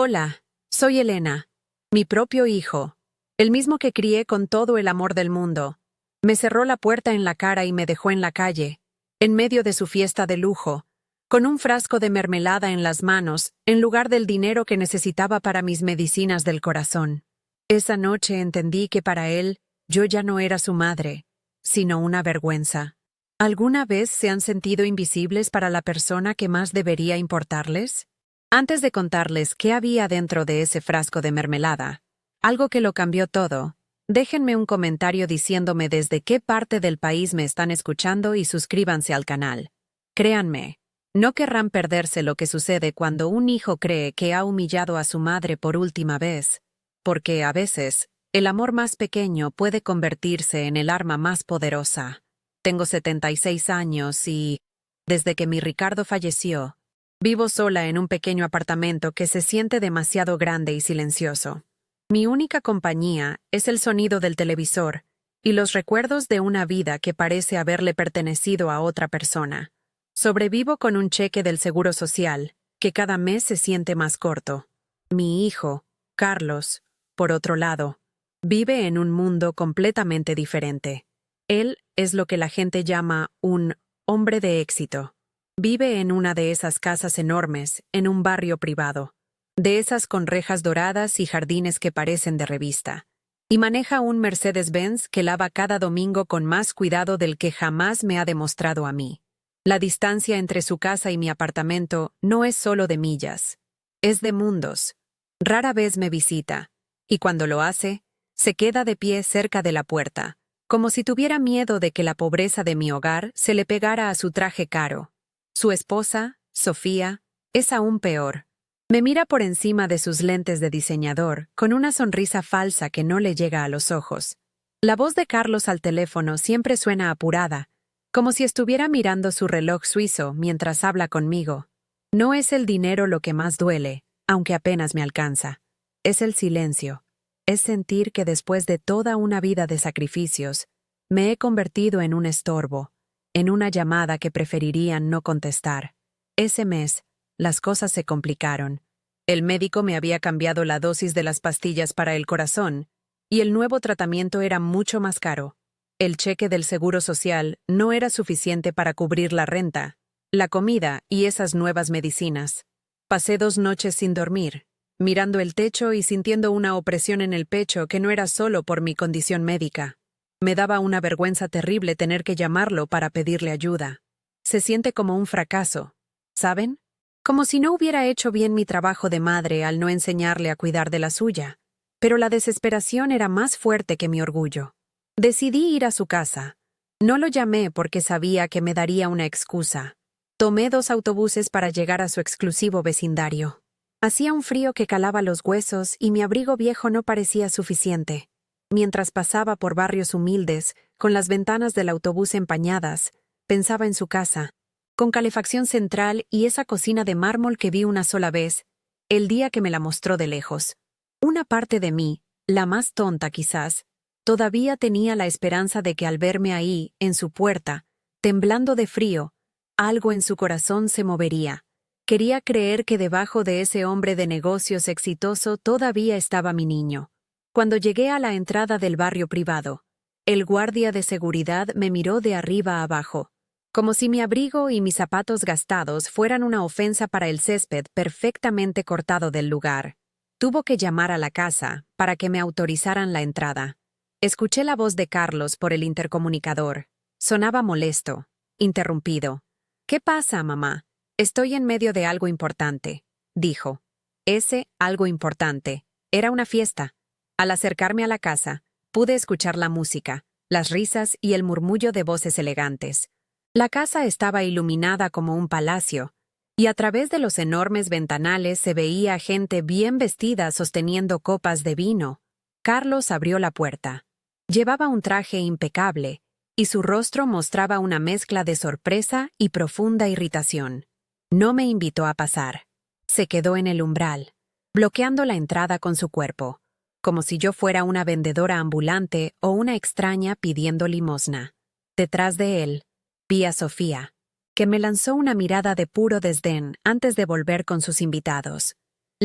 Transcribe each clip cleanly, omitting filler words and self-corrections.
Hola, soy Elena, mi propio hijo, el mismo que crié con todo el amor del mundo. Me cerró la puerta en la cara y me dejó en la calle, en medio de su fiesta de lujo, con un frasco de mermelada en las manos, en lugar del dinero que necesitaba para mis medicinas del corazón. Esa noche entendí que para él, yo ya no era su madre, sino una vergüenza. ¿Alguna vez se han sentido invisibles para la persona que más debería importarles? Antes de contarles qué había dentro de ese frasco de mermelada, algo que lo cambió todo, déjenme un comentario diciéndome desde qué parte del país me están escuchando y suscríbanse al canal. Créanme, no querrán perderse lo que sucede cuando un hijo cree que ha humillado a su madre por última vez, porque a veces, el amor más pequeño puede convertirse en el arma más poderosa. Tengo 76 años y, desde que mi Ricardo falleció, vivo sola en un pequeño apartamento que se siente demasiado grande y silencioso. Mi única compañía es el sonido del televisor y los recuerdos de una vida que parece haberle pertenecido a otra persona. Sobrevivo con un cheque del Seguro Social, que cada mes se siente más corto. Mi hijo, Carlos, por otro lado, vive en un mundo completamente diferente. Él es lo que la gente llama un hombre de éxito. Vive en una de esas casas enormes, en un barrio privado, de esas con rejas doradas y jardines que parecen de revista. Y maneja un Mercedes-Benz que lava cada domingo con más cuidado del que jamás me ha demostrado a mí. La distancia entre su casa y mi apartamento no es solo de millas, es de mundos. Rara vez me visita, y cuando lo hace, se queda de pie cerca de la puerta, como si tuviera miedo de que la pobreza de mi hogar se le pegara a su traje caro. Su esposa, Sofía, es aún peor. Me mira por encima de sus lentes de diseñador, con una sonrisa falsa que no le llega a los ojos. La voz de Carlos al teléfono siempre suena apurada, como si estuviera mirando su reloj suizo mientras habla conmigo. No es el dinero lo que más duele, aunque apenas me alcanza. Es el silencio. Es sentir que después de toda una vida de sacrificios, me he convertido en un estorbo, en una llamada que preferirían no contestar. Ese mes, las cosas se complicaron. El médico me había cambiado la dosis de las pastillas para el corazón, y el nuevo tratamiento era mucho más caro. El cheque del Seguro Social no era suficiente para cubrir la renta, la comida y esas nuevas medicinas. Pasé 2 noches sin dormir, mirando el techo y sintiendo una opresión en el pecho que no era solo por mi condición médica. Me daba una vergüenza terrible tener que llamarlo para pedirle ayuda. Se siente como un fracaso, ¿saben? Como si no hubiera hecho bien mi trabajo de madre al no enseñarle a cuidar de la suya. Pero la desesperación era más fuerte que mi orgullo. Decidí ir a su casa. No lo llamé porque sabía que me daría una excusa. Tomé 2 autobuses para llegar a su exclusivo vecindario. Hacía un frío que calaba los huesos y mi abrigo viejo no parecía suficiente. Mientras pasaba por barrios humildes, con las ventanas del autobús empañadas, pensaba en su casa, con calefacción central y esa cocina de mármol que vi una sola vez, el día que me la mostró de lejos. Una parte de mí, la más tonta quizás, todavía tenía la esperanza de que al verme ahí, en su puerta, temblando de frío, algo en su corazón se movería. Quería creer que debajo de ese hombre de negocios exitoso todavía estaba mi niño. Cuando llegué a la entrada del barrio privado, el guardia de seguridad me miró de arriba a abajo, como si mi abrigo y mis zapatos gastados fueran una ofensa para el césped perfectamente cortado del lugar. Tuvo que llamar a la casa para que me autorizaran la entrada. Escuché la voz de Carlos por el intercomunicador. Sonaba molesto, interrumpido. «¿Qué pasa, mamá? Estoy en medio de algo importante», dijo. Ese algo importante era una fiesta. Al acercarme a la casa, pude escuchar la música, las risas y el murmullo de voces elegantes. La casa estaba iluminada como un palacio, y a través de los enormes ventanales se veía gente bien vestida sosteniendo copas de vino. Carlos abrió la puerta. Llevaba un traje impecable, y su rostro mostraba una mezcla de sorpresa y profunda irritación. No me invitó a pasar. Se quedó en el umbral, bloqueando la entrada con su cuerpo, como si yo fuera una vendedora ambulante o una extraña pidiendo limosna. Detrás de él, vi a Sofía, que me lanzó una mirada de puro desdén antes de volver con sus invitados.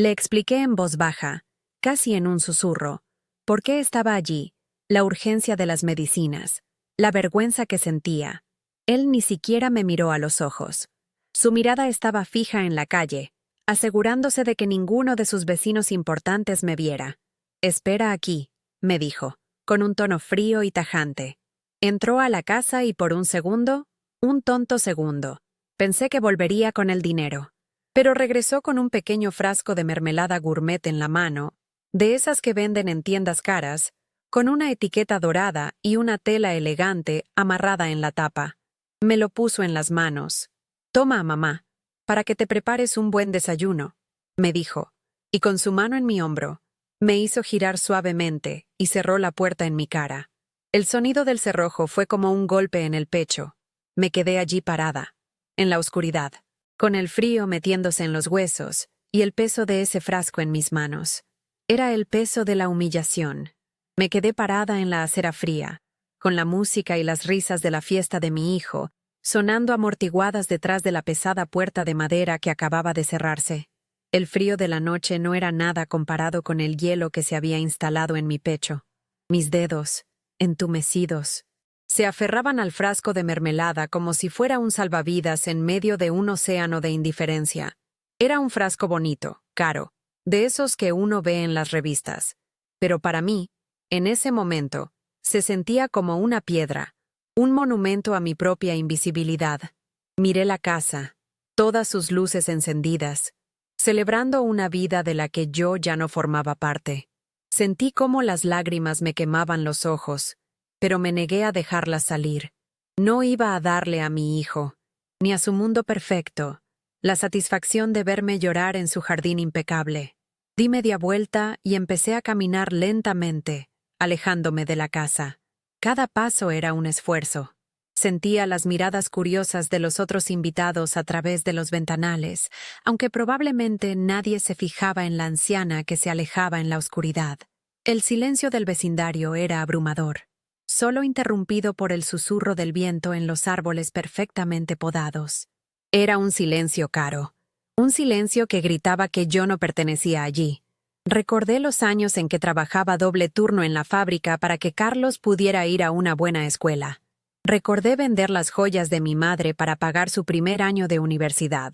Le expliqué en voz baja, casi en un susurro, por qué estaba allí, la urgencia de las medicinas, la vergüenza que sentía. Él ni siquiera me miró a los ojos. Su mirada estaba fija en la calle, asegurándose de que ninguno de sus vecinos importantes me viera. «Espera aquí», me dijo, con un tono frío y tajante. Entró a la casa y por un segundo, un tonto segundo, pensé que volvería con el dinero. Pero regresó con un pequeño frasco de mermelada gourmet en la mano, de esas que venden en tiendas caras, con una etiqueta dorada y una tela elegante amarrada en la tapa. Me lo puso en las manos. «Toma, mamá, para que te prepares un buen desayuno», me dijo, y con su mano en mi hombro, me hizo girar suavemente y cerró la puerta en mi cara. El sonido del cerrojo fue como un golpe en el pecho. Me quedé allí parada, en la oscuridad, con el frío metiéndose en los huesos y el peso de ese frasco en mis manos. Era el peso de la humillación. Me quedé parada en la acera fría, con la música y las risas de la fiesta de mi hijo, sonando amortiguadas detrás de la pesada puerta de madera que acababa de cerrarse. El frío de la noche no era nada comparado con el hielo que se había instalado en mi pecho. Mis dedos, entumecidos, se aferraban al frasco de mermelada como si fuera un salvavidas en medio de un océano de indiferencia. Era un frasco bonito, caro, de esos que uno ve en las revistas. Pero para mí, en ese momento, se sentía como una piedra, un monumento a mi propia invisibilidad. Miré la casa, todas sus luces encendidas, celebrando una vida de la que yo ya no formaba parte. Sentí cómo las lágrimas me quemaban los ojos, pero me negué a dejarlas salir. No iba a darle a mi hijo, ni a su mundo perfecto, la satisfacción de verme llorar en su jardín impecable. Di media vuelta y empecé a caminar lentamente, alejándome de la casa. Cada paso era un esfuerzo. Sentía las miradas curiosas de los otros invitados a través de los ventanales, aunque probablemente nadie se fijaba en la anciana que se alejaba en la oscuridad. El silencio del vecindario era abrumador, solo interrumpido por el susurro del viento en los árboles perfectamente podados. Era un silencio caro, un silencio que gritaba que yo no pertenecía allí. Recordé los años en que trabajaba doble turno en la fábrica para que Carlos pudiera ir a una buena escuela. Recordé vender las joyas de mi madre para pagar su primer año de universidad.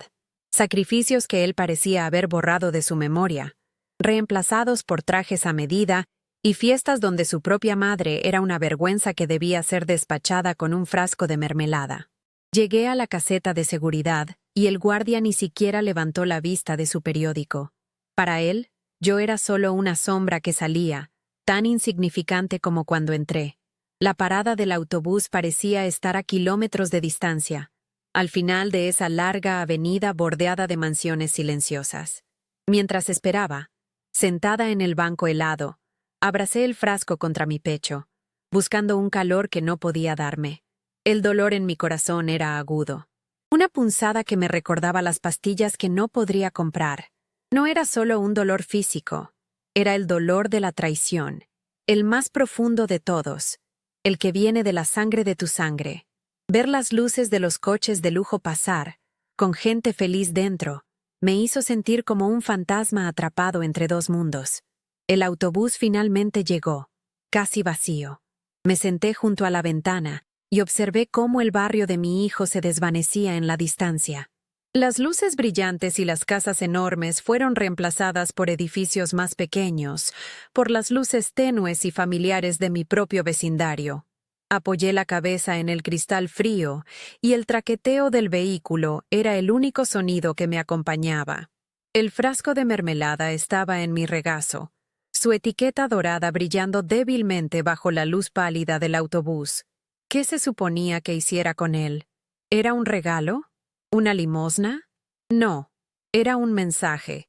Sacrificios que él parecía haber borrado de su memoria, reemplazados por trajes a medida y fiestas donde su propia madre era una vergüenza que debía ser despachada con un frasco de mermelada. Llegué a la caseta de seguridad y el guardia ni siquiera levantó la vista de su periódico. Para él, yo era solo una sombra que salía, tan insignificante como cuando entré. La parada del autobús parecía estar a kilómetros de distancia, al final de esa larga avenida bordeada de mansiones silenciosas. Mientras esperaba, sentada en el banco helado, abracé el frasco contra mi pecho, buscando un calor que no podía darme. El dolor en mi corazón era agudo. Una punzada que me recordaba las pastillas que no podría comprar. No era solo un dolor físico, era el dolor de la traición, el más profundo de todos, el que viene de la sangre de tu sangre. Ver las luces de los coches de lujo pasar, con gente feliz dentro, me hizo sentir como un fantasma atrapado entre dos mundos. El autobús finalmente llegó, casi vacío. Me senté junto a la ventana y observé cómo el barrio de mi hijo se desvanecía en la distancia. Las luces brillantes y las casas enormes fueron reemplazadas por edificios más pequeños, por las luces tenues y familiares de mi propio vecindario. Apoyé la cabeza en el cristal frío y el traqueteo del vehículo era el único sonido que me acompañaba. El frasco de mermelada estaba en mi regazo, su etiqueta dorada brillando débilmente bajo la luz pálida del autobús. ¿Qué se suponía que hiciera con él? ¿Era un regalo? ¿Una limosna? No, era un mensaje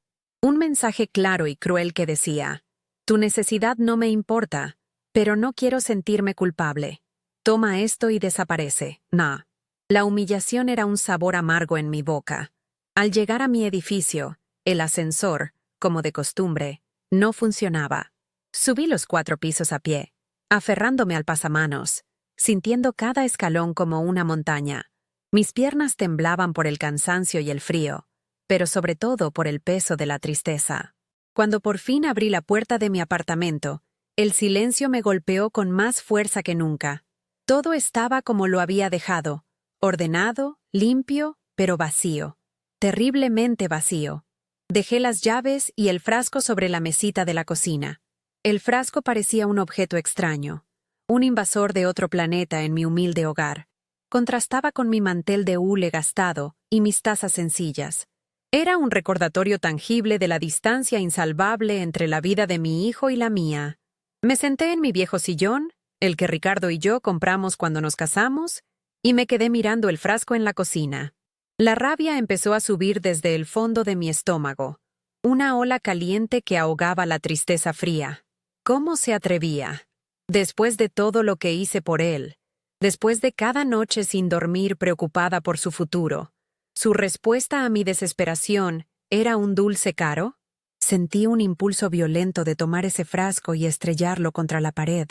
claro y cruel que decía: tu necesidad no me importa, pero no quiero sentirme culpable. Toma esto y desaparece. Nah. La humillación era un sabor amargo en mi boca. Al llegar a mi edificio, el ascensor, como de costumbre, no funcionaba. Subí los 4 pisos a pie, aferrándome al pasamanos, sintiendo cada escalón como una montaña. Mis piernas temblaban por el cansancio y el frío. pero sobre todo por el peso de la tristeza. Cuando por fin abrí la puerta de mi apartamento, el silencio me golpeó con más fuerza que nunca. Todo estaba como lo había dejado, ordenado, limpio, pero vacío. Terriblemente vacío. Dejé las llaves y el frasco sobre la mesita de la cocina. El frasco parecía un objeto extraño, un invasor de otro planeta en mi humilde hogar. Contrastaba con mi mantel de hule gastado y mis tazas sencillas. Era un recordatorio tangible de la distancia insalvable entre la vida de mi hijo y la mía. Me senté en mi viejo sillón, el que Ricardo y yo compramos cuando nos casamos, y me quedé mirando el frasco en la cocina. La rabia empezó a subir desde el fondo de mi estómago, una ola caliente que ahogaba la tristeza fría. ¿Cómo se atrevía? Después de todo lo que hice por él, después de cada noche sin dormir preocupada por su futuro, ¿su respuesta a mi desesperación era un dulce caro? Sentí un impulso violento de tomar ese frasco y estrellarlo contra la pared,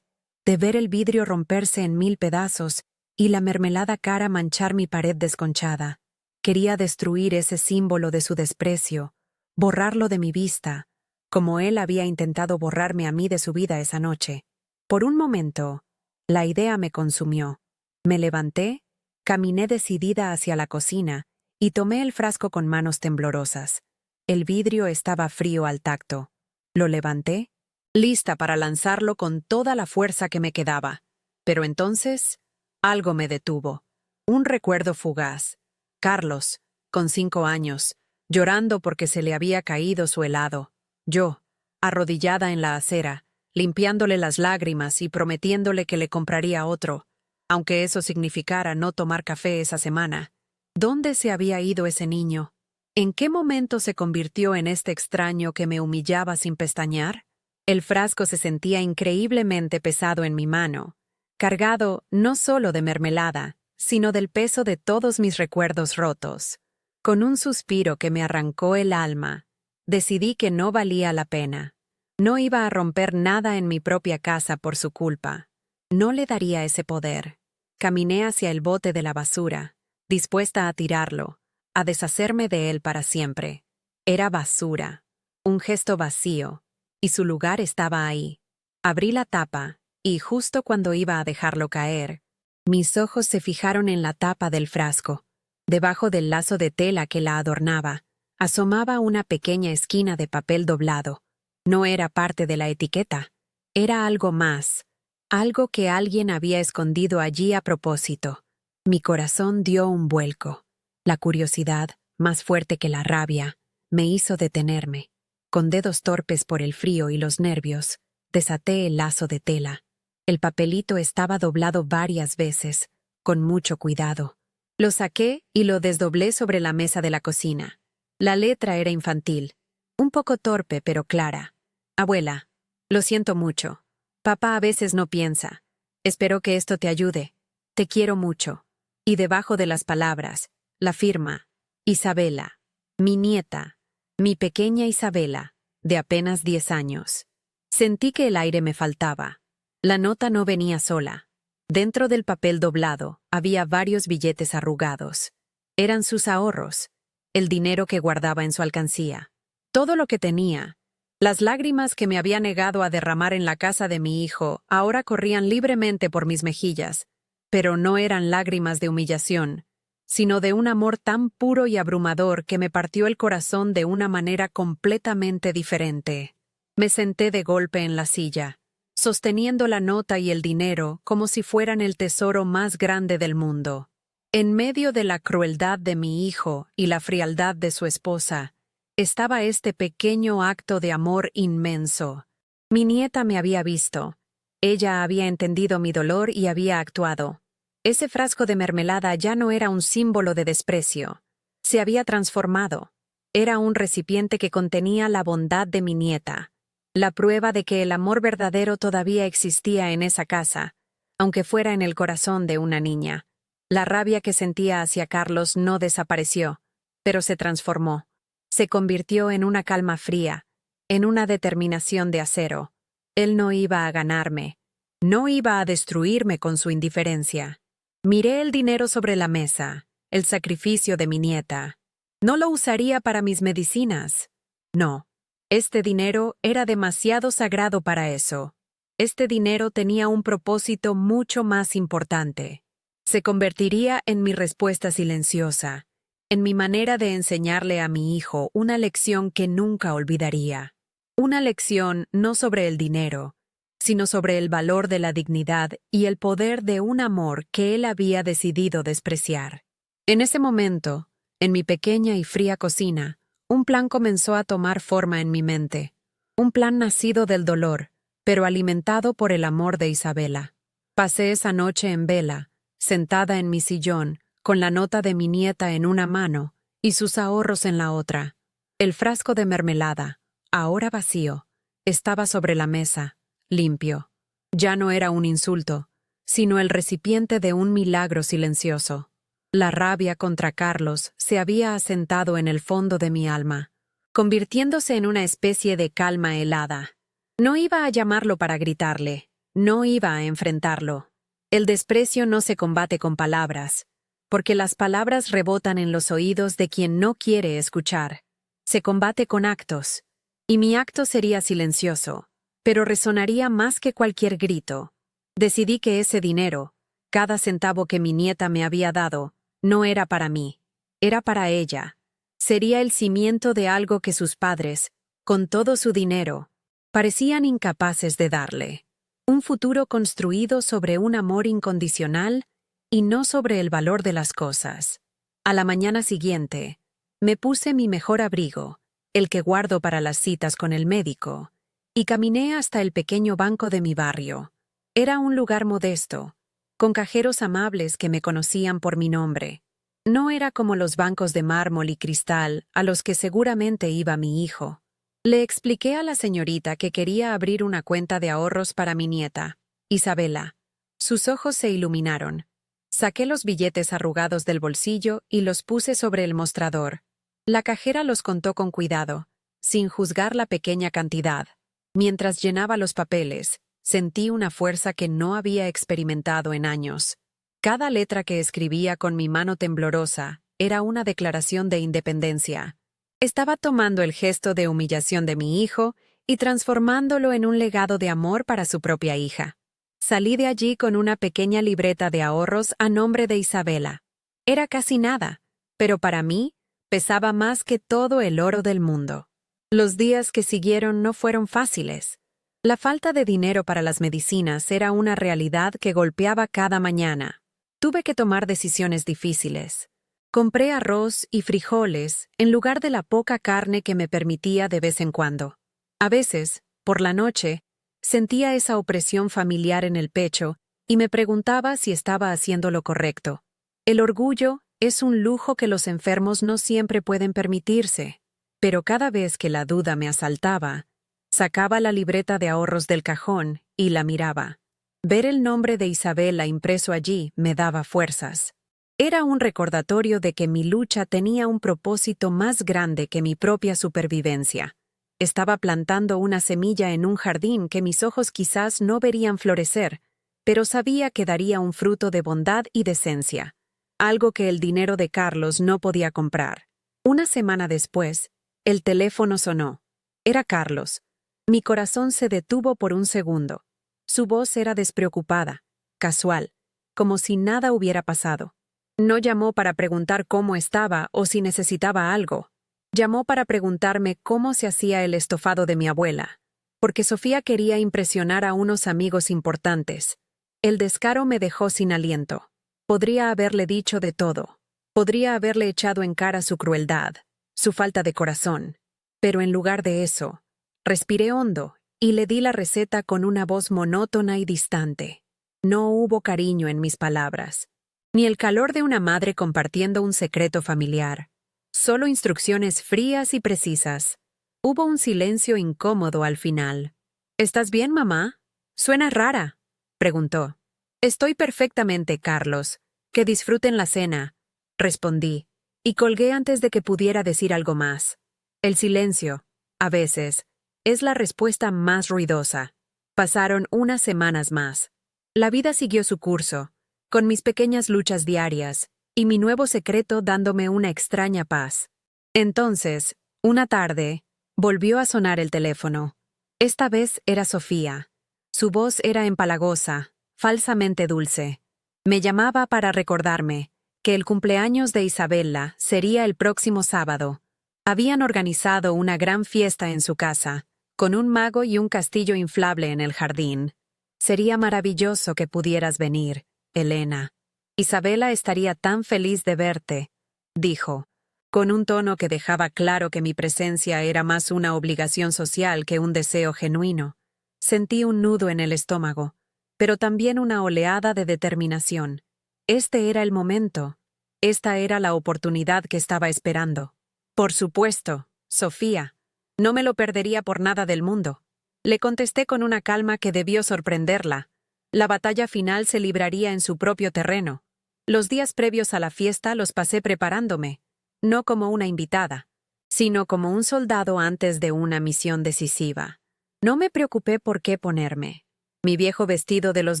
de ver el vidrio romperse en 1000 pedazos y la mermelada cara manchar mi pared desconchada. Quería destruir ese símbolo de su desprecio, borrarlo de mi vista, como él había intentado borrarme a mí de su vida esa noche. Por un momento, la idea me consumió. Me levanté, caminé decidida hacia la cocina y tomé el frasco con manos temblorosas. El vidrio estaba frío al tacto. Lo levanté, lista para lanzarlo con toda la fuerza que me quedaba. Pero entonces, algo me detuvo. Un recuerdo fugaz. Carlos, con 5 años, llorando porque se le había caído su helado. Yo, arrodillada en la acera, limpiándole las lágrimas y prometiéndole que le compraría otro, aunque eso significara no tomar café esa semana. ¿Dónde se había ido ese niño? ¿En qué momento se convirtió en este extraño que me humillaba sin pestañear? El frasco se sentía increíblemente pesado en mi mano, cargado no solo de mermelada, sino del peso de todos mis recuerdos rotos. Con un suspiro que me arrancó el alma, decidí que no valía la pena. No iba a romper nada en mi propia casa por su culpa. No le daría ese poder. Caminé hacia el bote de la basura, dispuesta a tirarlo, a deshacerme de él para siempre. Era basura, un gesto vacío, y su lugar estaba ahí. Abrí la tapa, y justo cuando iba a dejarlo caer, mis ojos se fijaron en la tapa del frasco. Debajo del lazo de tela que la adornaba, asomaba una pequeña esquina de papel doblado. No era parte de la etiqueta, era algo más, algo que alguien había escondido allí a propósito. Mi corazón dio un vuelco. La curiosidad, más fuerte que la rabia, me hizo detenerme. Con dedos torpes por el frío y los nervios, desaté el lazo de tela. El papelito estaba doblado varias veces, con mucho cuidado. Lo saqué y lo desdoblé sobre la mesa de la cocina. La letra era infantil, un poco torpe pero clara. Abuela, lo siento mucho. Papá a veces no piensa. Espero que esto te ayude. Te quiero mucho. Y debajo de las palabras, la firma, Isabela, mi nieta, mi pequeña Isabela, de apenas 10 años. Sentí que el aire me faltaba. La nota no venía sola. Dentro del papel doblado había varios billetes arrugados. Eran sus ahorros, el dinero que guardaba en su alcancía. Todo lo que tenía. Las lágrimas que me había negado a derramar en la casa de mi hijo ahora corrían libremente por mis mejillas, pero no eran lágrimas de humillación, sino de un amor tan puro y abrumador que me partió el corazón de una manera completamente diferente. Me senté de golpe en la silla, sosteniendo la nota y el dinero como si fueran el tesoro más grande del mundo. En medio de la crueldad de mi hijo y la frialdad de su esposa, estaba este pequeño acto de amor inmenso. Mi nieta me había visto. Ella había entendido mi dolor y había actuado. Ese frasco de mermelada ya no era un símbolo de desprecio. Se había transformado. Era un recipiente que contenía la bondad de mi nieta, la prueba de que el amor verdadero todavía existía en esa casa, aunque fuera en el corazón de una niña. La rabia que sentía hacia Carlos no desapareció, pero se transformó. Se convirtió en una calma fría, en una determinación de acero. Él no iba a ganarme, no iba a destruirme con su indiferencia. Miré el dinero sobre la mesa, el sacrificio de mi nieta. No lo usaría para mis medicinas. No. Este dinero era demasiado sagrado para eso. Este dinero tenía un propósito mucho más importante. Se convertiría en mi respuesta silenciosa, en mi manera de enseñarle a mi hijo una lección que nunca olvidaría. Una lección no sobre el dinero, sino sobre el valor de la dignidad y el poder de un amor que él había decidido despreciar. En ese momento, en mi pequeña y fría cocina, un plan comenzó a tomar forma en mi mente. Un plan nacido del dolor, pero alimentado por el amor de Isabela. Pasé esa noche en vela, sentada en mi sillón, con la nota de mi nieta en una mano y sus ahorros en la otra. El frasco de mermelada, ahora vacío, estaba sobre la mesa, limpio. Ya no era un insulto, sino el recipiente de un milagro silencioso. La rabia contra Carlos se había asentado en el fondo de mi alma, convirtiéndose en una especie de calma helada. No iba a llamarlo para gritarle, no iba a enfrentarlo. El desprecio no se combate con palabras, porque las palabras rebotan en los oídos de quien no quiere escuchar. Se combate con actos, y mi acto sería silencioso, pero resonaría más que cualquier grito. Decidí que ese dinero, cada centavo que mi nieta me había dado, no era para mí, era para ella. Sería el cimiento de algo que sus padres, con todo su dinero, parecían incapaces de darle. Un futuro construido sobre un amor incondicional y no sobre el valor de las cosas. A la mañana siguiente, me puse mi mejor abrigo, el que guardo para las citas con el médico, y caminé hasta el pequeño banco de mi barrio. Era un lugar modesto, con cajeros amables que me conocían por mi nombre. No era como los bancos de mármol y cristal a los que seguramente iba mi hijo. Le expliqué a la señorita que quería abrir una cuenta de ahorros para mi nieta, Isabela. Sus ojos se iluminaron. Saqué los billetes arrugados del bolsillo y los puse sobre el mostrador. La cajera los contó con cuidado, sin juzgar la pequeña cantidad. Mientras llenaba los papeles, sentí una fuerza que no había experimentado en años. Cada letra que escribía con mi mano temblorosa era una declaración de independencia. Estaba tomando el gesto de humillación de mi hijo y transformándolo en un legado de amor para su propia hija. Salí de allí con una pequeña libreta de ahorros a nombre de Isabela. Era casi nada, pero para mí pesaba más que todo el oro del mundo. Los días que siguieron no fueron fáciles. La falta de dinero para las medicinas era una realidad que golpeaba cada mañana. Tuve que tomar decisiones difíciles. Compré arroz y frijoles en lugar de la poca carne que me permitía de vez en cuando. A veces, por la noche, sentía esa opresión familiar en el pecho y me preguntaba si estaba haciendo lo correcto. El orgullo es un lujo que los enfermos no siempre pueden permitirse, pero cada vez que la duda me asaltaba, sacaba la libreta de ahorros del cajón y la miraba. Ver el nombre de Isabela impreso allí me daba fuerzas. Era un recordatorio de que mi lucha tenía un propósito más grande que mi propia supervivencia. Estaba plantando una semilla en un jardín que mis ojos quizás no verían florecer, pero sabía que daría un fruto de bondad y decencia, algo que el dinero de Carlos no podía comprar. Una semana después, el teléfono sonó. Era Carlos. Mi corazón se detuvo por un segundo. Su voz era despreocupada, casual, como si nada hubiera pasado. No llamó para preguntar cómo estaba o si necesitaba algo. Llamó para preguntarme cómo se hacía el estofado de mi abuela, porque Sofía quería impresionar a unos amigos importantes. El descaro me dejó sin aliento. Podría haberle dicho de todo. Podría haberle echado en cara su crueldad, su falta de corazón. Pero en lugar de eso, respiré hondo y le di la receta con una voz monótona y distante. No hubo cariño en mis palabras, ni el calor de una madre compartiendo un secreto familiar. Solo instrucciones frías y precisas. Hubo un silencio incómodo al final. ¿Estás bien, mamá? Suena rara, preguntó. Estoy perfectamente, Carlos. Que disfruten la cena, respondí, y colgué antes de que pudiera decir algo más. El silencio, a veces, es la respuesta más ruidosa. Pasaron unas semanas más. La vida siguió su curso, con mis pequeñas luchas diarias, y mi nuevo secreto dándome una extraña paz. Entonces, una tarde, volvió a sonar el teléfono. Esta vez era Sofía. Su voz era empalagosa, falsamente dulce. Me llamaba para recordarme que el cumpleaños de Isabella sería el próximo sábado. Habían organizado una gran fiesta en su casa, con un mago y un castillo inflable en el jardín. Sería maravilloso que pudieras venir, Elena. Isabella estaría tan feliz de verte, dijo, con un tono que dejaba claro que mi presencia era más una obligación social que un deseo genuino. Sentí un nudo en el estómago, pero también una oleada de determinación. Este era el momento. Esta era la oportunidad que estaba esperando. Por supuesto, Sofía. No me lo perdería por nada del mundo. Le contesté con una calma que debió sorprenderla. La batalla final se libraría en su propio terreno. Los días previos a la fiesta los pasé preparándome, no como una invitada, sino como un soldado antes de una misión decisiva. No me preocupé por qué ponerme. Mi viejo vestido de los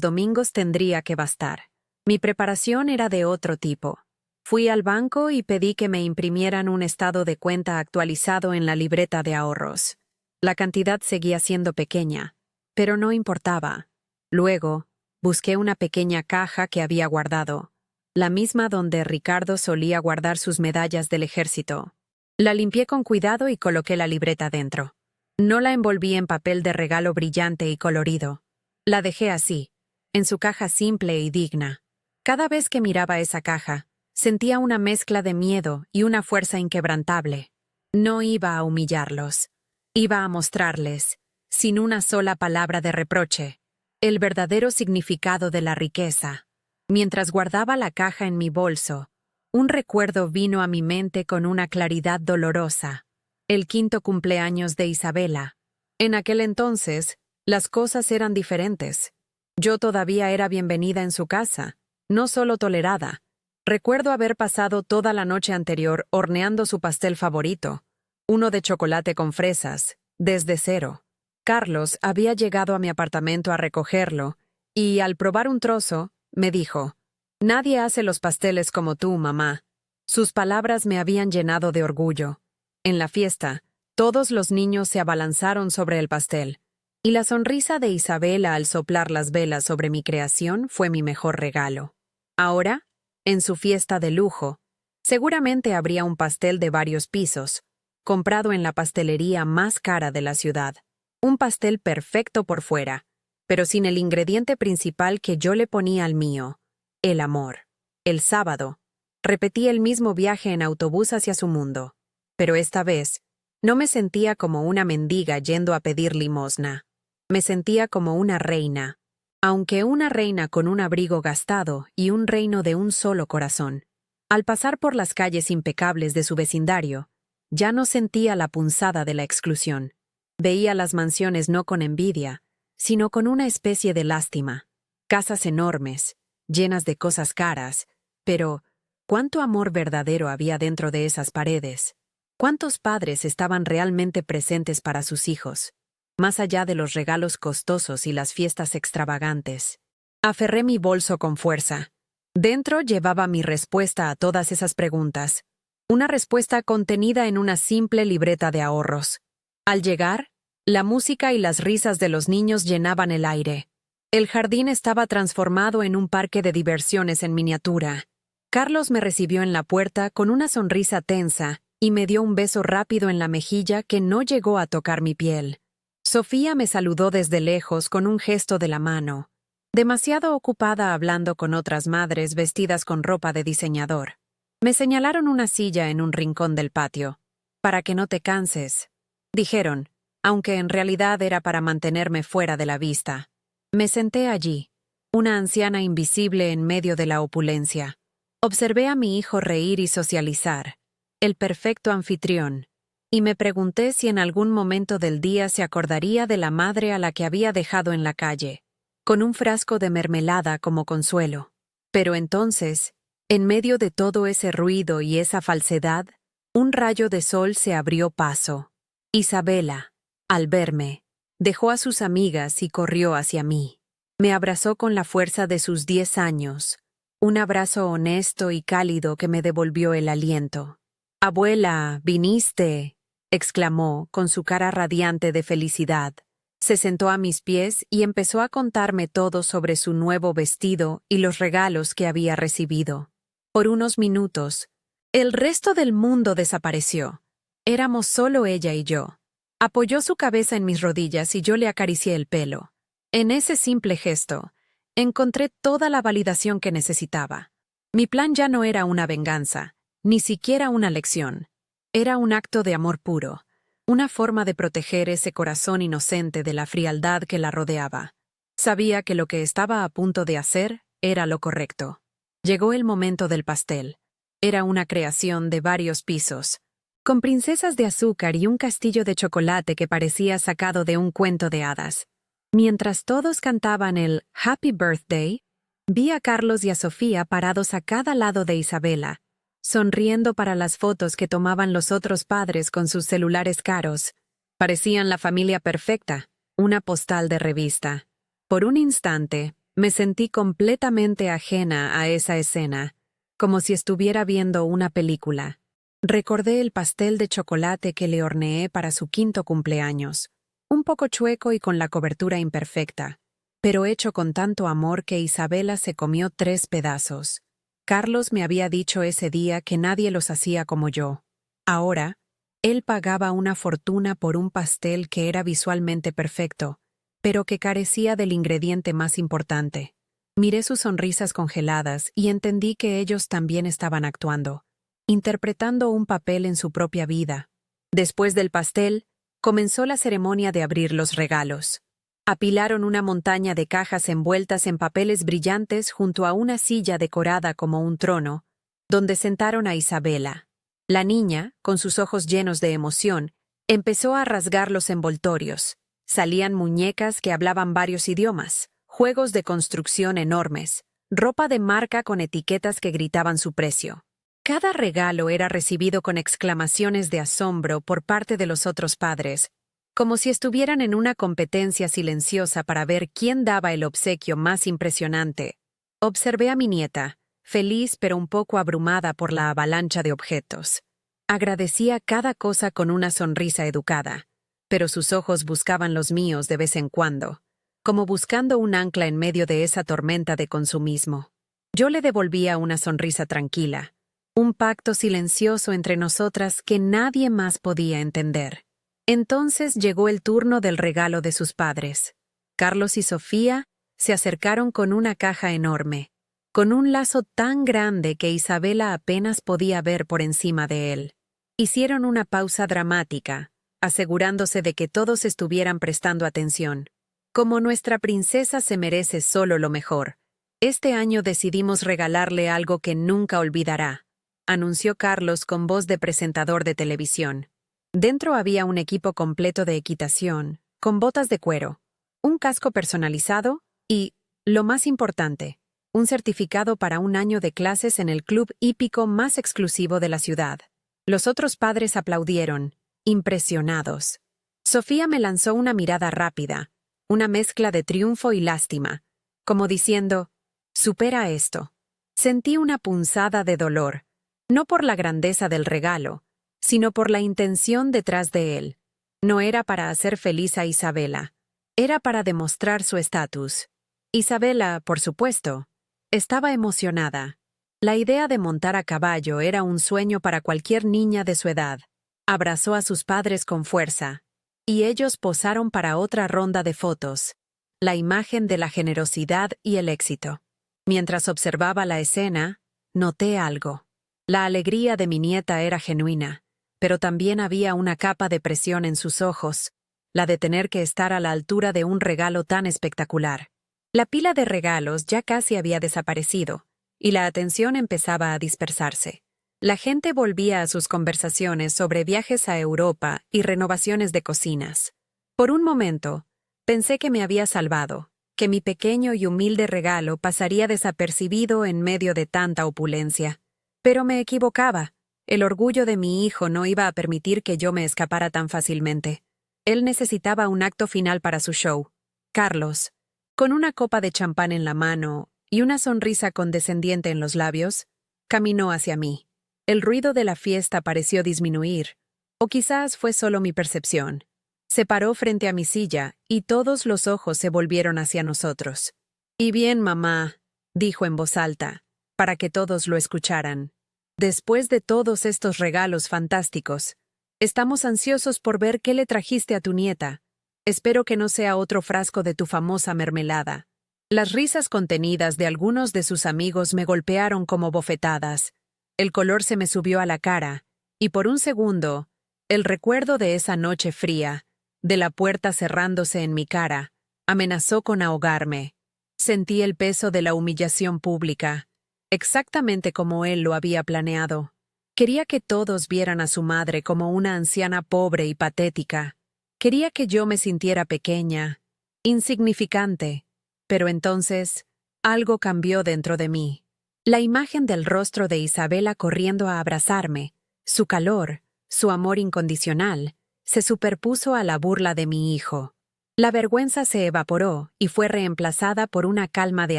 domingos tendría que bastar. Mi preparación era de otro tipo. Fui al banco y pedí que me imprimieran un estado de cuenta actualizado en la libreta de ahorros. La cantidad seguía siendo pequeña, pero no importaba. Luego, busqué una pequeña caja que había guardado, la misma donde Ricardo solía guardar sus medallas del ejército. La limpié con cuidado y coloqué la libreta dentro. No la envolví en papel de regalo brillante y colorido. La dejé así, en su caja simple y digna. Cada vez que miraba esa caja, sentía una mezcla de miedo y una fuerza inquebrantable. No iba a humillarlos. Iba a mostrarles, sin una sola palabra de reproche, el verdadero significado de la riqueza. Mientras guardaba la caja en mi bolso, un recuerdo vino a mi mente con una claridad dolorosa. El 5º cumpleaños de Isabella. En aquel entonces, las cosas eran diferentes. Yo todavía era bienvenida en su casa, no solo tolerada. Recuerdo haber pasado toda la noche anterior horneando su pastel favorito, uno de chocolate con fresas, desde cero. Carlos había llegado a mi apartamento a recogerlo, y al probar un trozo, me dijo, «Nadie hace los pasteles como tú, mamá». Sus palabras me habían llenado de orgullo. En la fiesta, todos los niños se abalanzaron sobre el pastel, y la sonrisa de Isabella al soplar las velas sobre mi creación fue mi mejor regalo. Ahora, en su fiesta de lujo, seguramente habría un pastel de varios pisos, comprado en la pastelería más cara de la ciudad. Un pastel perfecto por fuera, pero sin el ingrediente principal que yo le ponía al mío, el amor. El sábado, repetí el mismo viaje en autobús hacia su mundo, pero esta vez no me sentía como una mendiga yendo a pedir limosna. Me sentía como una reina, aunque una reina con un abrigo gastado y un reino de un solo corazón. Al pasar por las calles impecables de su vecindario, ya no sentía la punzada de la exclusión. Veía las mansiones no con envidia, sino con una especie de lástima. Casas enormes, llenas de cosas caras, pero ¿cuánto amor verdadero había dentro de esas paredes? ¿Cuántos padres estaban realmente presentes para sus hijos, más allá de los regalos costosos y las fiestas extravagantes? Aferré mi bolso con fuerza. Dentro llevaba mi respuesta a todas esas preguntas, una respuesta contenida en una simple libreta de ahorros. Al llegar, la música y las risas de los niños llenaban el aire. El jardín estaba transformado en un parque de diversiones en miniatura. Carlos me recibió en la puerta con una sonrisa tensa y me dio un beso rápido en la mejilla que no llegó a tocar mi piel. Sofía me saludó desde lejos con un gesto de la mano, demasiado ocupada hablando con otras madres vestidas con ropa de diseñador. Me señalaron una silla en un rincón del patio. «Para que no te canses», dijeron, aunque en realidad era para mantenerme fuera de la vista. Me senté allí, una anciana invisible en medio de la opulencia. Observé a mi hijo reír y socializar, el perfecto anfitrión, y me pregunté si en algún momento del día se acordaría de la madre a la que había dejado en la calle, con un frasco de mermelada como consuelo. Pero entonces, en medio de todo ese ruido y esa falsedad, un rayo de sol se abrió paso. Isabella, al verme, dejó a sus amigas y corrió hacia mí. Me abrazó con la fuerza de sus 10 años, un abrazo honesto y cálido que me devolvió el aliento. Abuela, viniste, exclamó, con su cara radiante de felicidad. Se sentó a mis pies y empezó a contarme todo sobre su nuevo vestido y los regalos que había recibido. Por unos minutos, el resto del mundo desapareció. Éramos solo ella y yo. Apoyó su cabeza en mis rodillas y yo le acaricié el pelo. En ese simple gesto, encontré toda la validación que necesitaba. Mi plan ya no era una venganza, ni siquiera una lección. Era un acto de amor puro, una forma de proteger ese corazón inocente de la frialdad que la rodeaba. Sabía que lo que estaba a punto de hacer era lo correcto. Llegó el momento del pastel. Era una creación de varios pisos, con princesas de azúcar y un castillo de chocolate que parecía sacado de un cuento de hadas. Mientras todos cantaban el Happy Birthday, vi a Carlos y a Sofía parados a cada lado de Isabela, sonriendo para las fotos que tomaban los otros padres con sus celulares caros. Parecían la familia perfecta, una postal de revista. Por un instante, me sentí completamente ajena a esa escena, como si estuviera viendo una película. Recordé el pastel de chocolate que le horneé para su 5º cumpleaños, un poco chueco y con la cobertura imperfecta, pero hecho con tanto amor que Isabela se comió 3 pedazos. Carlos me había dicho ese día que nadie los hacía como yo. Ahora, él pagaba una fortuna por un pastel que era visualmente perfecto, pero que carecía del ingrediente más importante. Miré sus sonrisas congeladas y entendí que ellos también estaban actuando, interpretando un papel en su propia vida. Después del pastel, comenzó la ceremonia de abrir los regalos. Apilaron una montaña de cajas envueltas en papeles brillantes junto a una silla decorada como un trono, donde sentaron a Isabela. La niña, con sus ojos llenos de emoción, empezó a rasgar los envoltorios. Salían muñecas que hablaban varios idiomas, juegos de construcción enormes, ropa de marca con etiquetas que gritaban su precio. Cada regalo era recibido con exclamaciones de asombro por parte de los otros padres, como si estuvieran en una competencia silenciosa para ver quién daba el obsequio más impresionante. Observé a mi nieta, feliz pero un poco abrumada por la avalancha de objetos. Agradecía cada cosa con una sonrisa educada, pero sus ojos buscaban los míos de vez en cuando, como buscando un ancla en medio de esa tormenta de consumismo. Yo le devolvía una sonrisa tranquila, un pacto silencioso entre nosotras que nadie más podía entender. Entonces llegó el turno del regalo de sus padres. Carlos y Sofía se acercaron con una caja enorme, con un lazo tan grande que Isabela apenas podía ver por encima de él. Hicieron una pausa dramática, asegurándose de que todos estuvieran prestando atención. Como nuestra princesa se merece solo lo mejor, este año decidimos regalarle algo que nunca olvidará, anunció Carlos con voz de presentador de televisión. Dentro había un equipo completo de equitación, con botas de cuero, un casco personalizado y, lo más importante, un certificado para un año de clases en el club hípico más exclusivo de la ciudad. Los otros padres aplaudieron, impresionados. Sofía me lanzó una mirada rápida, una mezcla de triunfo y lástima, como diciendo, «Supera esto». Sentí una punzada de dolor, no por la grandeza del regalo, sino por la intención detrás de él. No era para hacer feliz a Isabela, era para demostrar su estatus. Isabela, por supuesto, estaba emocionada. La idea de montar a caballo era un sueño para cualquier niña de su edad. Abrazó a sus padres con fuerza, y ellos posaron para otra ronda de fotos, la imagen de la generosidad y el éxito. Mientras observaba la escena, noté algo. La alegría de mi nieta era genuina, pero también había una capa de presión en sus ojos, la de tener que estar a la altura de un regalo tan espectacular. La pila de regalos ya casi había desaparecido, y la atención empezaba a dispersarse. La gente volvía a sus conversaciones sobre viajes a Europa y renovaciones de cocinas. Por un momento, pensé que me había salvado, que mi pequeño y humilde regalo pasaría desapercibido en medio de tanta opulencia. Pero me equivocaba. El orgullo de mi hijo no iba a permitir que yo me escapara tan fácilmente. Él necesitaba un acto final para su show. Carlos, con una copa de champán en la mano y una sonrisa condescendiente en los labios, caminó hacia mí. El ruido de la fiesta pareció disminuir, o quizás fue solo mi percepción. Se paró frente a mi silla y todos los ojos se volvieron hacia nosotros. «Y bien, mamá», dijo en voz alta, para que todos lo escucharan. «Después de todos estos regalos fantásticos, estamos ansiosos por ver qué le trajiste a tu nieta. Espero que no sea otro frasco de tu famosa mermelada». Las risas contenidas de algunos de sus amigos me golpearon como bofetadas. El color se me subió a la cara, y por un segundo, el recuerdo de esa noche fría, de la puerta cerrándose en mi cara, amenazó con ahogarme. Sentí el peso de la humillación pública, exactamente como él lo había planeado. Quería que todos vieran a su madre como una anciana pobre y patética. Quería que yo me sintiera pequeña, insignificante. Pero entonces, algo cambió dentro de mí. La imagen del rostro de Isabela corriendo a abrazarme, su calor, su amor incondicional, se superpuso a la burla de mi hijo. La vergüenza se evaporó y fue reemplazada por una calma de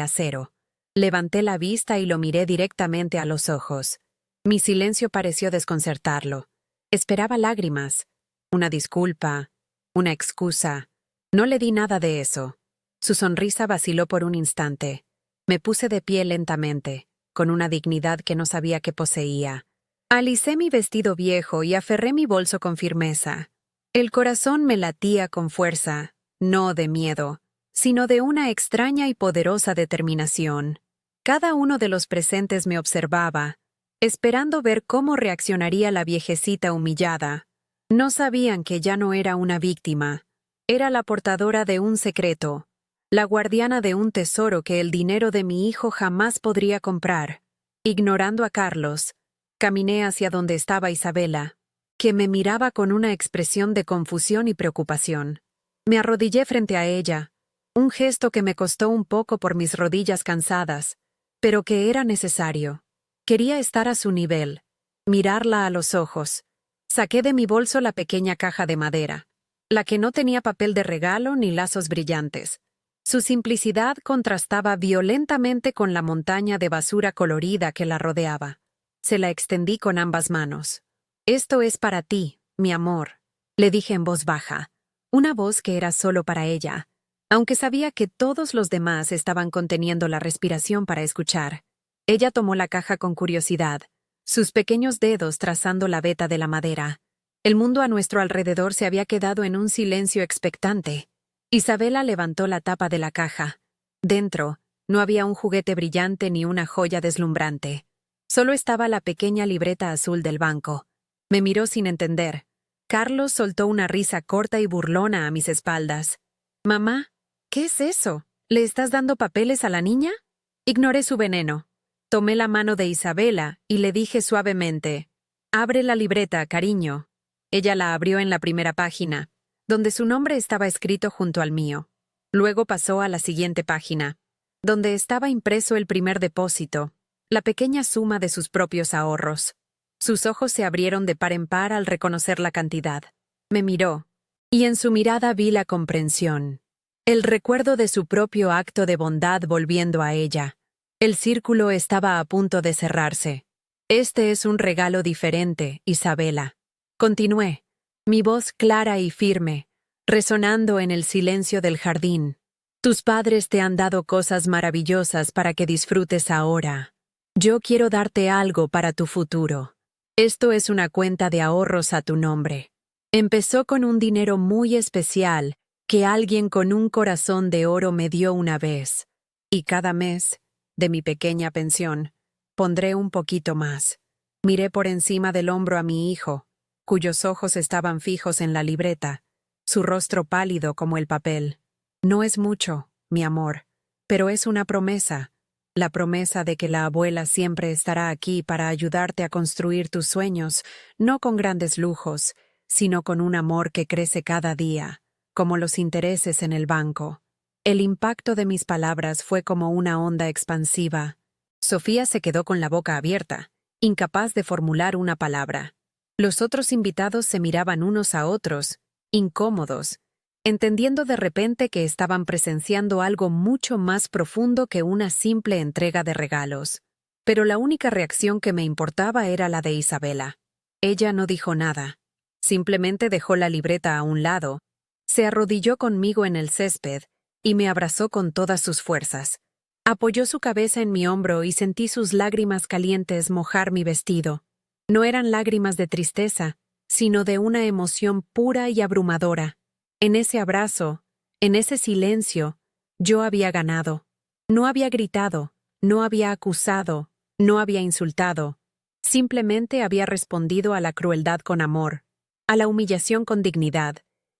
acero. Levanté la vista y lo miré directamente a los ojos. Mi silencio pareció desconcertarlo. Esperaba lágrimas, una disculpa, una excusa. No le di nada de eso. Su sonrisa vaciló por un instante. Me puse de pie lentamente, con una dignidad que no sabía que poseía. Alicé mi vestido viejo y aferré mi bolso con firmeza. El corazón me latía con fuerza, no de miedo, sino de una extraña y poderosa determinación. Cada uno de los presentes me observaba, esperando ver cómo reaccionaría la viejecita humillada. No sabían que ya no era una víctima. Era la portadora de un secreto, la guardiana de un tesoro que el dinero de mi hijo jamás podría comprar. Ignorando a Carlos, caminé hacia donde estaba Isabela, que me miraba con una expresión de confusión y preocupación. Me arrodillé frente a ella, un gesto que me costó un poco por mis rodillas cansadas, pero que era necesario. Quería estar a su nivel, mirarla a los ojos. Saqué de mi bolso la pequeña caja de madera, la que no tenía papel de regalo ni lazos brillantes. Su simplicidad contrastaba violentamente con la montaña de basura colorida que la rodeaba. Se la extendí con ambas manos. «Esto es para ti, mi amor», le dije en voz baja, una voz que era solo para ella, aunque sabía que todos los demás estaban conteniendo la respiración para escuchar. Ella tomó la caja con curiosidad, sus pequeños dedos trazando la veta de la madera. El mundo a nuestro alrededor se había quedado en un silencio expectante. Isabela levantó la tapa de la caja. Dentro, no había un juguete brillante ni una joya deslumbrante. Solo estaba la pequeña libreta azul del banco. Me miró sin entender. Carlos soltó una risa corta y burlona a mis espaldas. «Mamá, ¿qué es eso? ¿Le estás dando papeles a la niña?» Ignoré su veneno. Tomé la mano de Isabela y le dije suavemente: «Abre la libreta, cariño». Ella la abrió en la primera página, donde su nombre estaba escrito junto al mío. Luego pasó a la siguiente página, donde estaba impreso el primer depósito, la pequeña suma de sus propios ahorros. Sus ojos se abrieron de par en par al reconocer la cantidad. Me miró, y en su mirada vi la comprensión. El recuerdo de su propio acto de bondad volviendo a ella. El círculo estaba a punto de cerrarse. «Este es un regalo diferente, Isabela». Continué, mi voz clara y firme, resonando en el silencio del jardín. «Tus padres te han dado cosas maravillosas para que disfrutes ahora. Yo quiero darte algo para tu futuro. Esto es una cuenta de ahorros a tu nombre. Empezó con un dinero muy especial que alguien con un corazón de oro me dio una vez. Y cada mes, de mi pequeña pensión, pondré un poquito más». Miré por encima del hombro a mi hijo, cuyos ojos estaban fijos en la libreta, su rostro pálido como el papel. «No es mucho, mi amor, pero es una promesa, la promesa de que la abuela siempre estará aquí para ayudarte a construir tus sueños, no con grandes lujos, sino con un amor que crece cada día, como los intereses en el banco». El impacto de mis palabras fue como una onda expansiva. Sofía se quedó con la boca abierta, incapaz de formular una palabra. Los otros invitados se miraban unos a otros, incómodos, entendiendo de repente que estaban presenciando algo mucho más profundo que una simple entrega de regalos. Pero la única reacción que me importaba era la de Isabela. Ella no dijo nada. Simplemente dejó la libreta a un lado, se arrodilló conmigo en el césped y me abrazó con todas sus fuerzas. Apoyó su cabeza en mi hombro y sentí sus lágrimas calientes mojar mi vestido. No eran lágrimas de tristeza, sino de una emoción pura y abrumadora. En ese abrazo, en ese silencio, yo había ganado. No había gritado, no había acusado, no había insultado. Simplemente había respondido a la crueldad con amor, a la humillación con dignidad,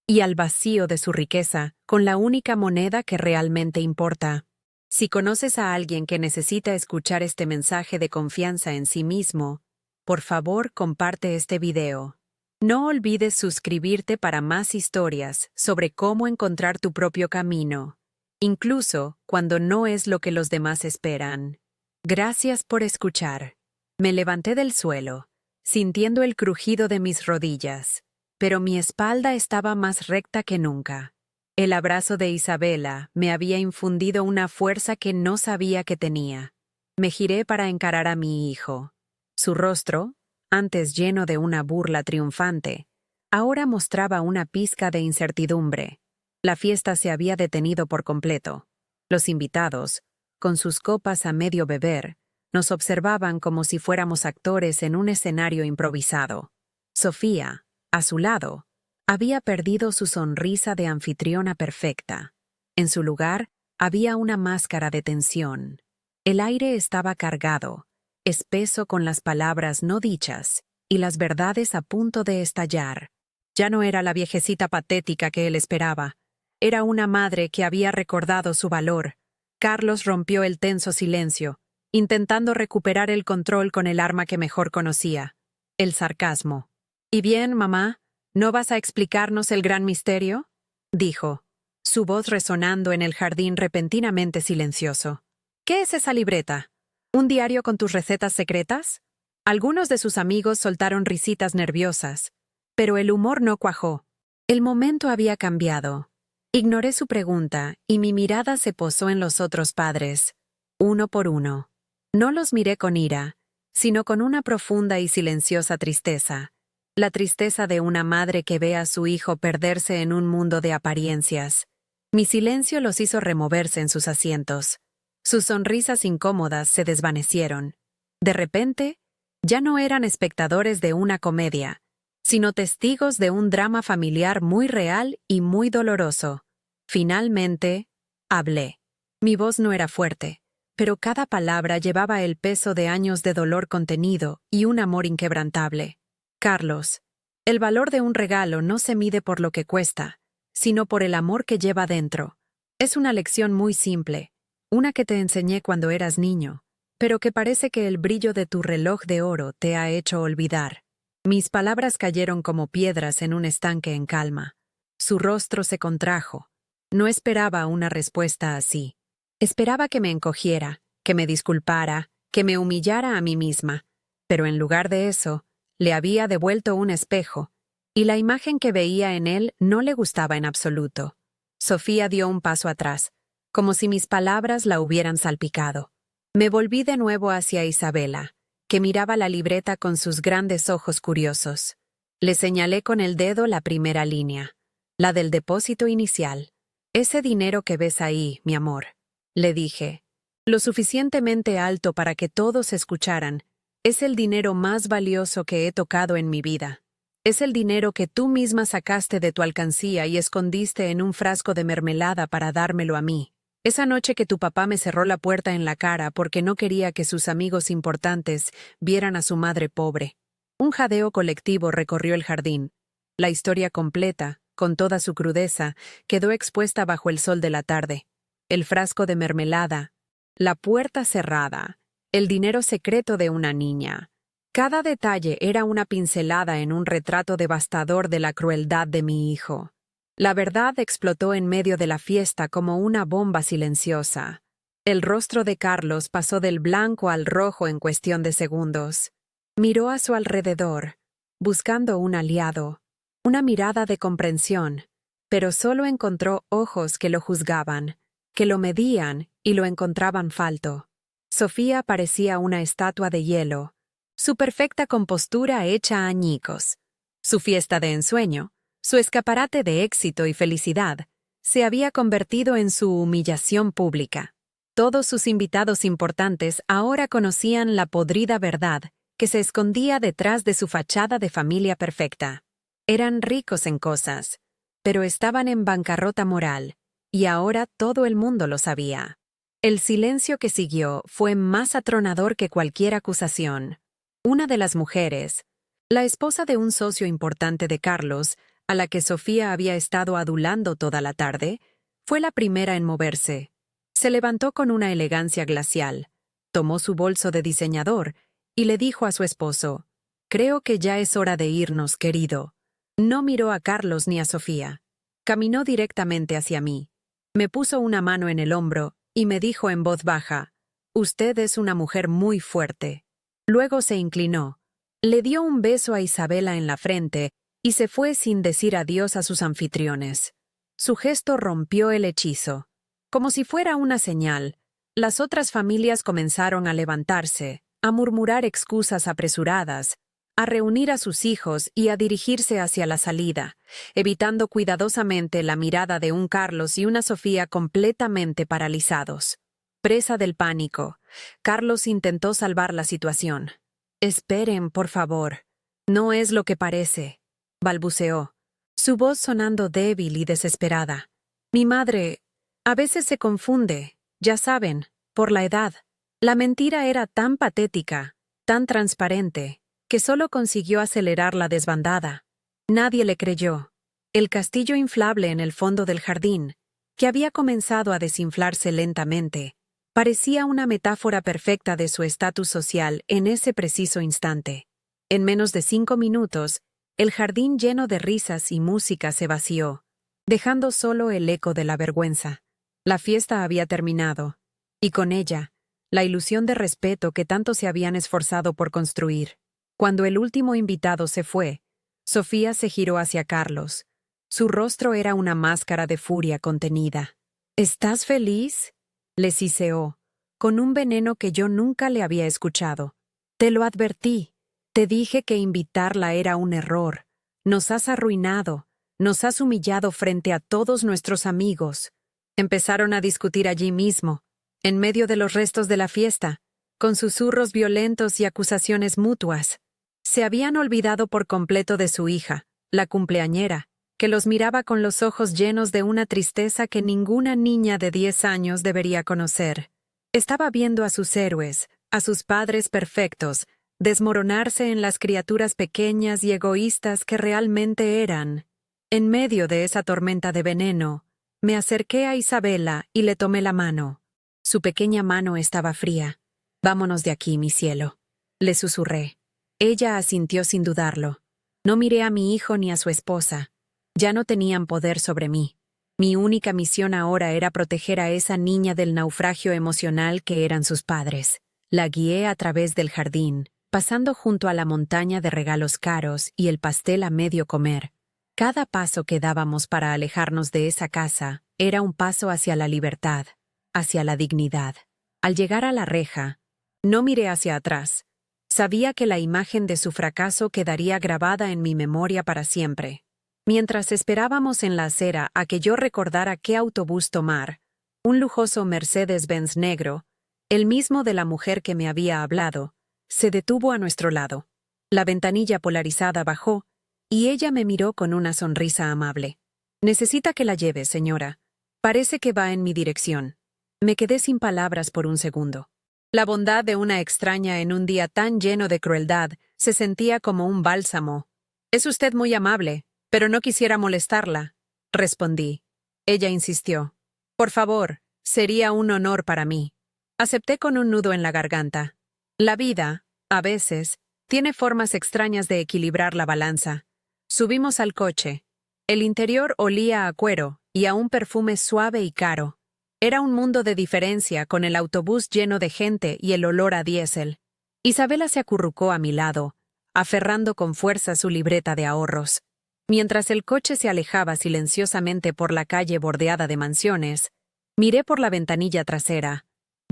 y al vacío de su riqueza con la única moneda que realmente importa. Si conoces a alguien que necesita escuchar este mensaje de confianza en sí mismo, por favor comparte este video. No olvides suscribirte para más historias sobre cómo encontrar tu propio camino, incluso cuando no es lo que los demás esperan. Gracias por escuchar. Me levanté del suelo, sintiendo el crujido de mis rodillas, pero mi espalda estaba más recta que nunca. El abrazo de Isabela me había infundido una fuerza que no sabía que tenía. Me giré para encarar a mi hijo. Su rostro, antes lleno de una burla triunfante, ahora mostraba una pizca de incertidumbre. La fiesta se había detenido por completo. Los invitados, con sus copas a medio beber, nos observaban como si fuéramos actores en un escenario improvisado. Sofía, a su lado, había perdido su sonrisa de anfitriona perfecta. En su lugar, había una máscara de tensión. El aire estaba cargado, espeso con las palabras no dichas y las verdades a punto de estallar. Ya no era la viejecita patética que él esperaba. Era una madre que había recordado su valor. Carlos rompió el tenso silencio, intentando recuperar el control con el arma que mejor conocía, el sarcasmo. «¿Y bien, mamá? ¿No vas a explicarnos el gran misterio?», dijo, su voz resonando en el jardín repentinamente silencioso. «¿Qué es esa libreta? ¿Un diario con tus recetas secretas?». Algunos de sus amigos soltaron risitas nerviosas, pero el humor no cuajó. El momento había cambiado. Ignoré su pregunta y mi mirada se posó en los otros padres, uno por uno. No los miré con ira, sino con una profunda y silenciosa tristeza. La tristeza de una madre que ve a su hijo perderse en un mundo de apariencias. Mi silencio los hizo removerse en sus asientos. Sus sonrisas incómodas se desvanecieron. De repente, ya no eran espectadores de una comedia, sino testigos de un drama familiar muy real y muy doloroso. Finalmente, hablé. Mi voz no era fuerte, pero cada palabra llevaba el peso de años de dolor contenido y un amor inquebrantable. Carlos, el valor de un regalo no se mide por lo que cuesta, sino por el amor que lleva dentro. Es una lección muy simple, una que te enseñé cuando eras niño, pero que parece que el brillo de tu reloj de oro te ha hecho olvidar. Mis palabras cayeron como piedras en un estanque en calma. Su rostro se contrajo. No esperaba una respuesta así. Esperaba que me encogiera, que me disculpara, que me humillara a mí misma. Pero en lugar de eso, le había devuelto un espejo, y la imagen que veía en él no le gustaba en absoluto. Sofía dio un paso atrás, como si mis palabras la hubieran salpicado. Me volví de nuevo hacia Isabela, que miraba la libreta con sus grandes ojos curiosos. Le señalé con el dedo la primera línea, la del depósito inicial. «Ese dinero que ves ahí, mi amor», le dije, lo suficientemente alto para que todos escucharan, «es el dinero más valioso que he tocado en mi vida. Es el dinero que tú misma sacaste de tu alcancía y escondiste en un frasco de mermelada para dármelo a mí. Esa noche que tu papá me cerró la puerta en la cara porque no quería que sus amigos importantes vieran a su madre pobre». Un jadeo colectivo recorrió el jardín. La historia completa, con toda su crudeza, quedó expuesta bajo el sol de la tarde. El frasco de mermelada, la puerta cerrada, el dinero secreto de una niña. Cada detalle era una pincelada en un retrato devastador de la crueldad de mi hijo. La verdad explotó en medio de la fiesta como una bomba silenciosa. El rostro de Carlos pasó del blanco al rojo en cuestión de segundos. Miró a su alrededor, buscando un aliado, una mirada de comprensión, pero solo encontró ojos que lo juzgaban, que lo medían y lo encontraban falto. Sofía parecía una estatua de hielo, su perfecta compostura hecha añicos. Su fiesta de ensueño, su escaparate de éxito y felicidad, se había convertido en su humillación pública. Todos sus invitados importantes ahora conocían la podrida verdad que se escondía detrás de su fachada de familia perfecta. Eran ricos en cosas, pero estaban en bancarrota moral, y ahora todo el mundo lo sabía. El silencio que siguió fue más atronador que cualquier acusación. Una de las mujeres, la esposa de un socio importante de Carlos, a la que Sofía había estado adulando toda la tarde, fue la primera en moverse. Se levantó con una elegancia glacial, tomó su bolso de diseñador y le dijo a su esposo: «Creo que ya es hora de irnos, querido». No miró a Carlos ni a Sofía. Caminó directamente hacia mí. Me puso una mano en el hombro y me dijo en voz baja: «Usted es una mujer muy fuerte». Luego se inclinó, le dio un beso a Isabela en la frente y se fue sin decir adiós a sus anfitriones. Su gesto rompió el hechizo. Como si fuera una señal, las otras familias comenzaron a levantarse, a murmurar excusas apresuradas, a reunir a sus hijos y a dirigirse hacia la salida, evitando cuidadosamente la mirada de un Carlos y una Sofía completamente paralizados. Presa del pánico, Carlos intentó salvar la situación. «Esperen, por favor. No es lo que parece», balbuceó, su voz sonando débil y desesperada. «Mi madre a veces se confunde, ya saben, por la edad». La mentira era tan patética, tan transparente, que solo consiguió acelerar la desbandada. Nadie le creyó. El castillo inflable en el fondo del jardín, que había comenzado a desinflarse lentamente, parecía una metáfora perfecta de su estatus social en ese preciso instante. En menos de 5 minutos, el jardín lleno de risas y música se vació, dejando solo el eco de la vergüenza. La fiesta había terminado, y con ella, la ilusión de respeto que tanto se habían esforzado por construir. Cuando el último invitado se fue, Sofía se giró hacia Carlos. Su rostro era una máscara de furia contenida. «¿Estás feliz?», le siseó, con un veneno que yo nunca le había escuchado. «Te lo advertí. Te dije que invitarla era un error. Nos has arruinado. Nos has humillado frente a todos nuestros amigos». Empezaron a discutir allí mismo, en medio de los restos de la fiesta, con susurros violentos y acusaciones mutuas. Se habían olvidado por completo de su hija, la cumpleañera, que los miraba con los ojos llenos de una tristeza que ninguna niña de 10 años debería conocer. Estaba viendo a sus héroes, a sus padres perfectos, desmoronarse en las criaturas pequeñas y egoístas que realmente eran. En medio de esa tormenta de veneno, me acerqué a Isabela y le tomé la mano. Su pequeña mano estaba fría. «Vámonos de aquí, mi cielo», le susurré. Ella asintió sin dudarlo. No miré a mi hijo ni a su esposa. Ya no tenían poder sobre mí. Mi única misión ahora era proteger a esa niña del naufragio emocional que eran sus padres. La guié a través del jardín, pasando junto a la montaña de regalos caros y el pastel a medio comer. Cada paso que dábamos para alejarnos de esa casa era un paso hacia la libertad, hacia la dignidad. Al llegar a la reja, no miré hacia atrás. Sabía que la imagen de su fracaso quedaría grabada en mi memoria para siempre. Mientras esperábamos en la acera a que yo recordara qué autobús tomar, un lujoso Mercedes-Benz negro, el mismo de la mujer que me había hablado, se detuvo a nuestro lado. La ventanilla polarizada bajó y ella me miró con una sonrisa amable. «Necesita que la lleve, señora. Parece que va en mi dirección». Me quedé sin palabras por un segundo. La bondad de una extraña en un día tan lleno de crueldad se sentía como un bálsamo. «Es usted muy amable, pero no quisiera molestarla», respondí. Ella insistió. «Por favor, sería un honor para mí». Acepté con un nudo en la garganta. La vida, a veces, tiene formas extrañas de equilibrar la balanza. Subimos al coche. El interior olía a cuero y a un perfume suave y caro. Era un mundo de diferencia con el autobús lleno de gente y el olor a diésel. Isabela se acurrucó a mi lado, aferrando con fuerza su libreta de ahorros. Mientras el coche se alejaba silenciosamente por la calle bordeada de mansiones, miré por la ventanilla trasera.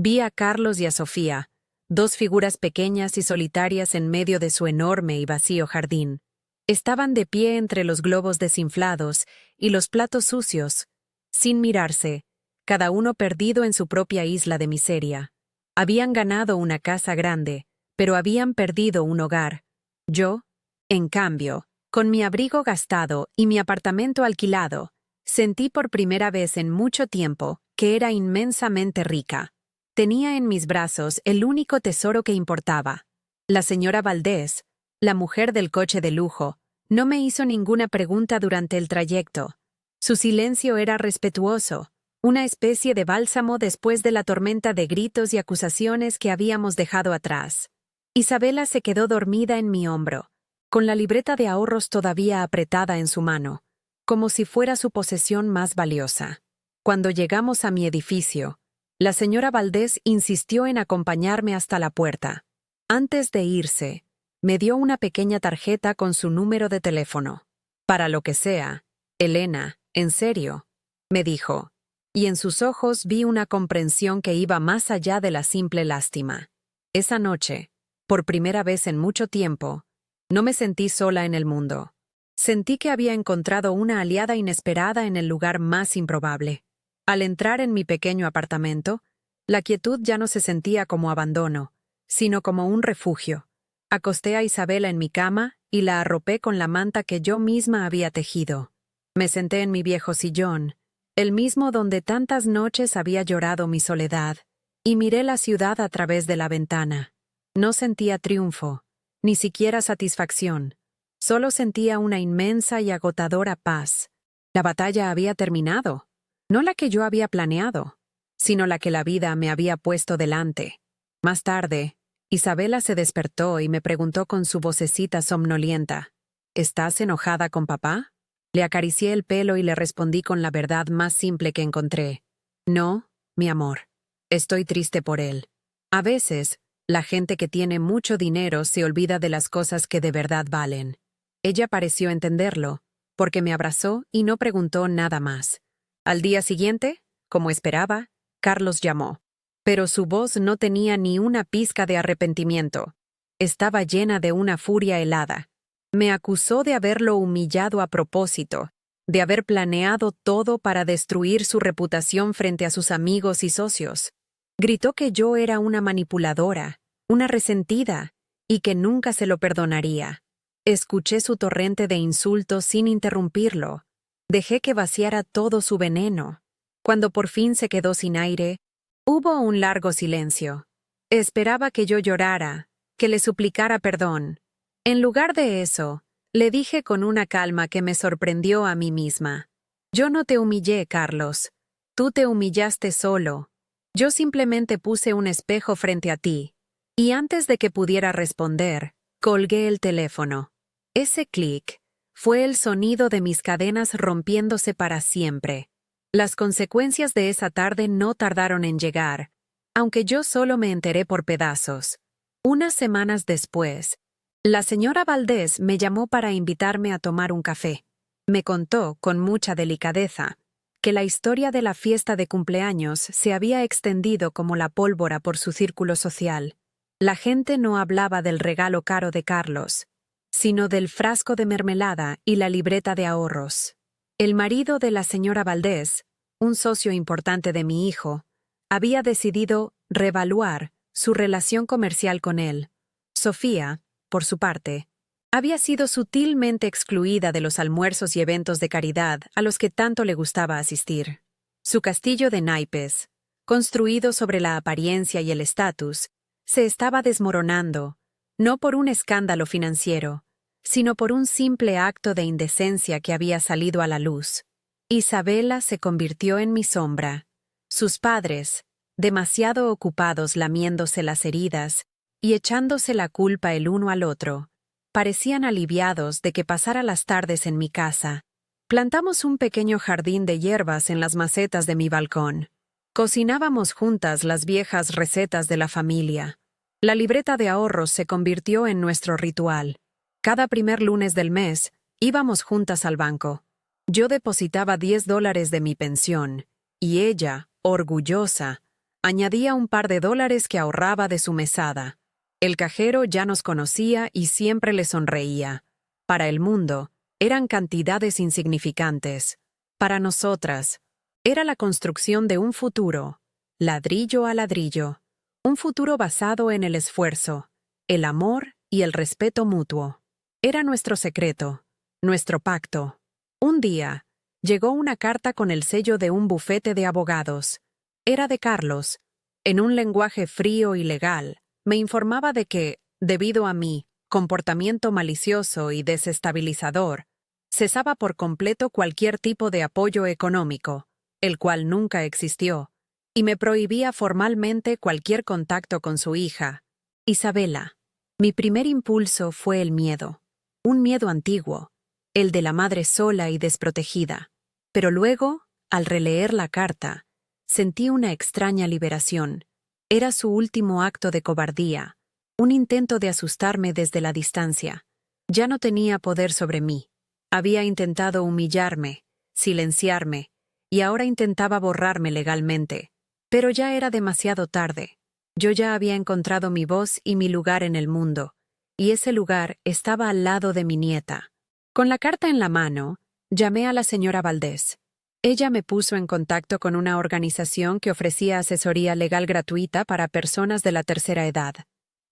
Vi a Carlos y a Sofía, dos figuras pequeñas y solitarias en medio de su enorme y vacío jardín. Estaban de pie entre los globos desinflados y los platos sucios, sin mirarse, cada uno perdido en su propia isla de miseria. Habían ganado una casa grande, pero habían perdido un hogar. Yo, en cambio, con mi abrigo gastado y mi apartamento alquilado, sentí por primera vez en mucho tiempo que era inmensamente rica. Tenía en mis brazos el único tesoro que importaba. La señora Valdés, la mujer del coche de lujo, no me hizo ninguna pregunta durante el trayecto. Su silencio era respetuoso, una especie de bálsamo después de la tormenta de gritos y acusaciones que habíamos dejado atrás. Isabela se quedó dormida en mi hombro, con la libreta de ahorros todavía apretada en su mano, como si fuera su posesión más valiosa. Cuando llegamos a mi edificio, la señora Valdés insistió en acompañarme hasta la puerta. Antes de irse, me dio una pequeña tarjeta con su número de teléfono. Para lo que sea, Elena, en serio, me dijo, y en sus ojos vi una comprensión que iba más allá de la simple lástima. Esa noche, por primera vez en mucho tiempo, no me sentí sola en el mundo. Sentí que había encontrado una aliada inesperada en el lugar más improbable. Al entrar en mi pequeño apartamento, la quietud ya no se sentía como abandono, sino como un refugio. Acosté a Isabela en mi cama y la arropé con la manta que yo misma había tejido. Me senté en mi viejo sillón, el mismo donde tantas noches había llorado mi soledad, y miré la ciudad a través de la ventana. No sentía triunfo, ni siquiera satisfacción. Solo sentía una inmensa y agotadora paz. La batalla había terminado. No la que yo había planeado, sino la que la vida me había puesto delante. Más tarde, Isabela se despertó y me preguntó con su vocecita somnolienta, ¿estás enojada con papá? Le acaricié el pelo y le respondí con la verdad más simple que encontré. No, mi amor, estoy triste por él. A veces, la gente que tiene mucho dinero se olvida de las cosas que de verdad valen. Ella pareció entenderlo, porque me abrazó y no preguntó nada más. Al día siguiente, como esperaba, Carlos llamó. Pero su voz no tenía ni una pizca de arrepentimiento. Estaba llena de una furia helada. Me acusó de haberlo humillado a propósito, de haber planeado todo para destruir su reputación frente a sus amigos y socios. Gritó que yo era una manipuladora, una resentida, y que nunca se lo perdonaría. Escuché su torrente de insultos sin interrumpirlo. Dejé que vaciara todo su veneno. Cuando por fin se quedó sin aire, hubo un largo silencio. Esperaba que yo llorara, que le suplicara perdón. En lugar de eso, le dije con una calma que me sorprendió a mí misma. Yo no te humillé, Carlos. Tú te humillaste solo. Yo simplemente puse un espejo frente a ti. Y antes de que pudiera responder, colgué el teléfono. Ese clic fue el sonido de mis cadenas rompiéndose para siempre. Las consecuencias de esa tarde no tardaron en llegar, aunque yo solo me enteré por pedazos. Unas semanas después, la señora Valdés me llamó para invitarme a tomar un café. Me contó, con mucha delicadeza, que la historia de la fiesta de cumpleaños se había extendido como la pólvora por su círculo social. La gente no hablaba del regalo caro de Carlos, sino del frasco de mermelada y la libreta de ahorros. El marido de la señora Valdés, un socio importante de mi hijo, había decidido reevaluar su relación comercial con él. Sofía, por su parte, había sido sutilmente excluida de los almuerzos y eventos de caridad a los que tanto le gustaba asistir. Su castillo de naipes, construido sobre la apariencia y el estatus, se estaba desmoronando, no por un escándalo financiero, sino por un simple acto de indecencia que había salido a la luz. Isabela se convirtió en mi sombra. Sus padres, demasiado ocupados lamiéndose las heridas y echándose la culpa el uno al otro, parecían aliviados de que pasara las tardes en mi casa. Plantamos un pequeño jardín de hierbas en las macetas de mi balcón. Cocinábamos juntas las viejas recetas de la familia. La libreta de ahorros se convirtió en nuestro ritual. Cada primer lunes del mes, íbamos juntas al banco. Yo depositaba $10 de mi pensión, y ella, orgullosa, Añadía un par de dólares que ahorraba de su mesada. El cajero ya nos conocía y siempre le sonreía. Para el mundo, eran cantidades insignificantes. Para nosotras, era la construcción de un futuro, ladrillo a ladrillo. Un futuro basado en el esfuerzo, el amor y el respeto mutuo. Era nuestro secreto, nuestro pacto. Un día, llegó una carta con el sello de un bufete de abogados. Era de Carlos. En un lenguaje frío y legal, me informaba de que, debido a mi comportamiento malicioso y desestabilizador, cesaba por completo cualquier tipo de apoyo económico, el cual nunca existió, y me prohibía formalmente cualquier contacto con su hija, Isabela. Mi primer impulso fue el miedo, un miedo antiguo, el de la madre sola y desprotegida. Pero luego, al releer la carta, sentí una extraña liberación. Era su último acto de cobardía, un intento de asustarme desde la distancia. Ya no tenía poder sobre mí. Había intentado humillarme, silenciarme, y ahora intentaba borrarme legalmente. Pero ya era demasiado tarde. Yo ya había encontrado mi voz y mi lugar en el mundo, y ese lugar estaba al lado de mi nieta. Con la carta en la mano, llamé a la señora Valdés. Ella me puso en contacto con una organización que ofrecía asesoría legal gratuita para personas de la tercera edad.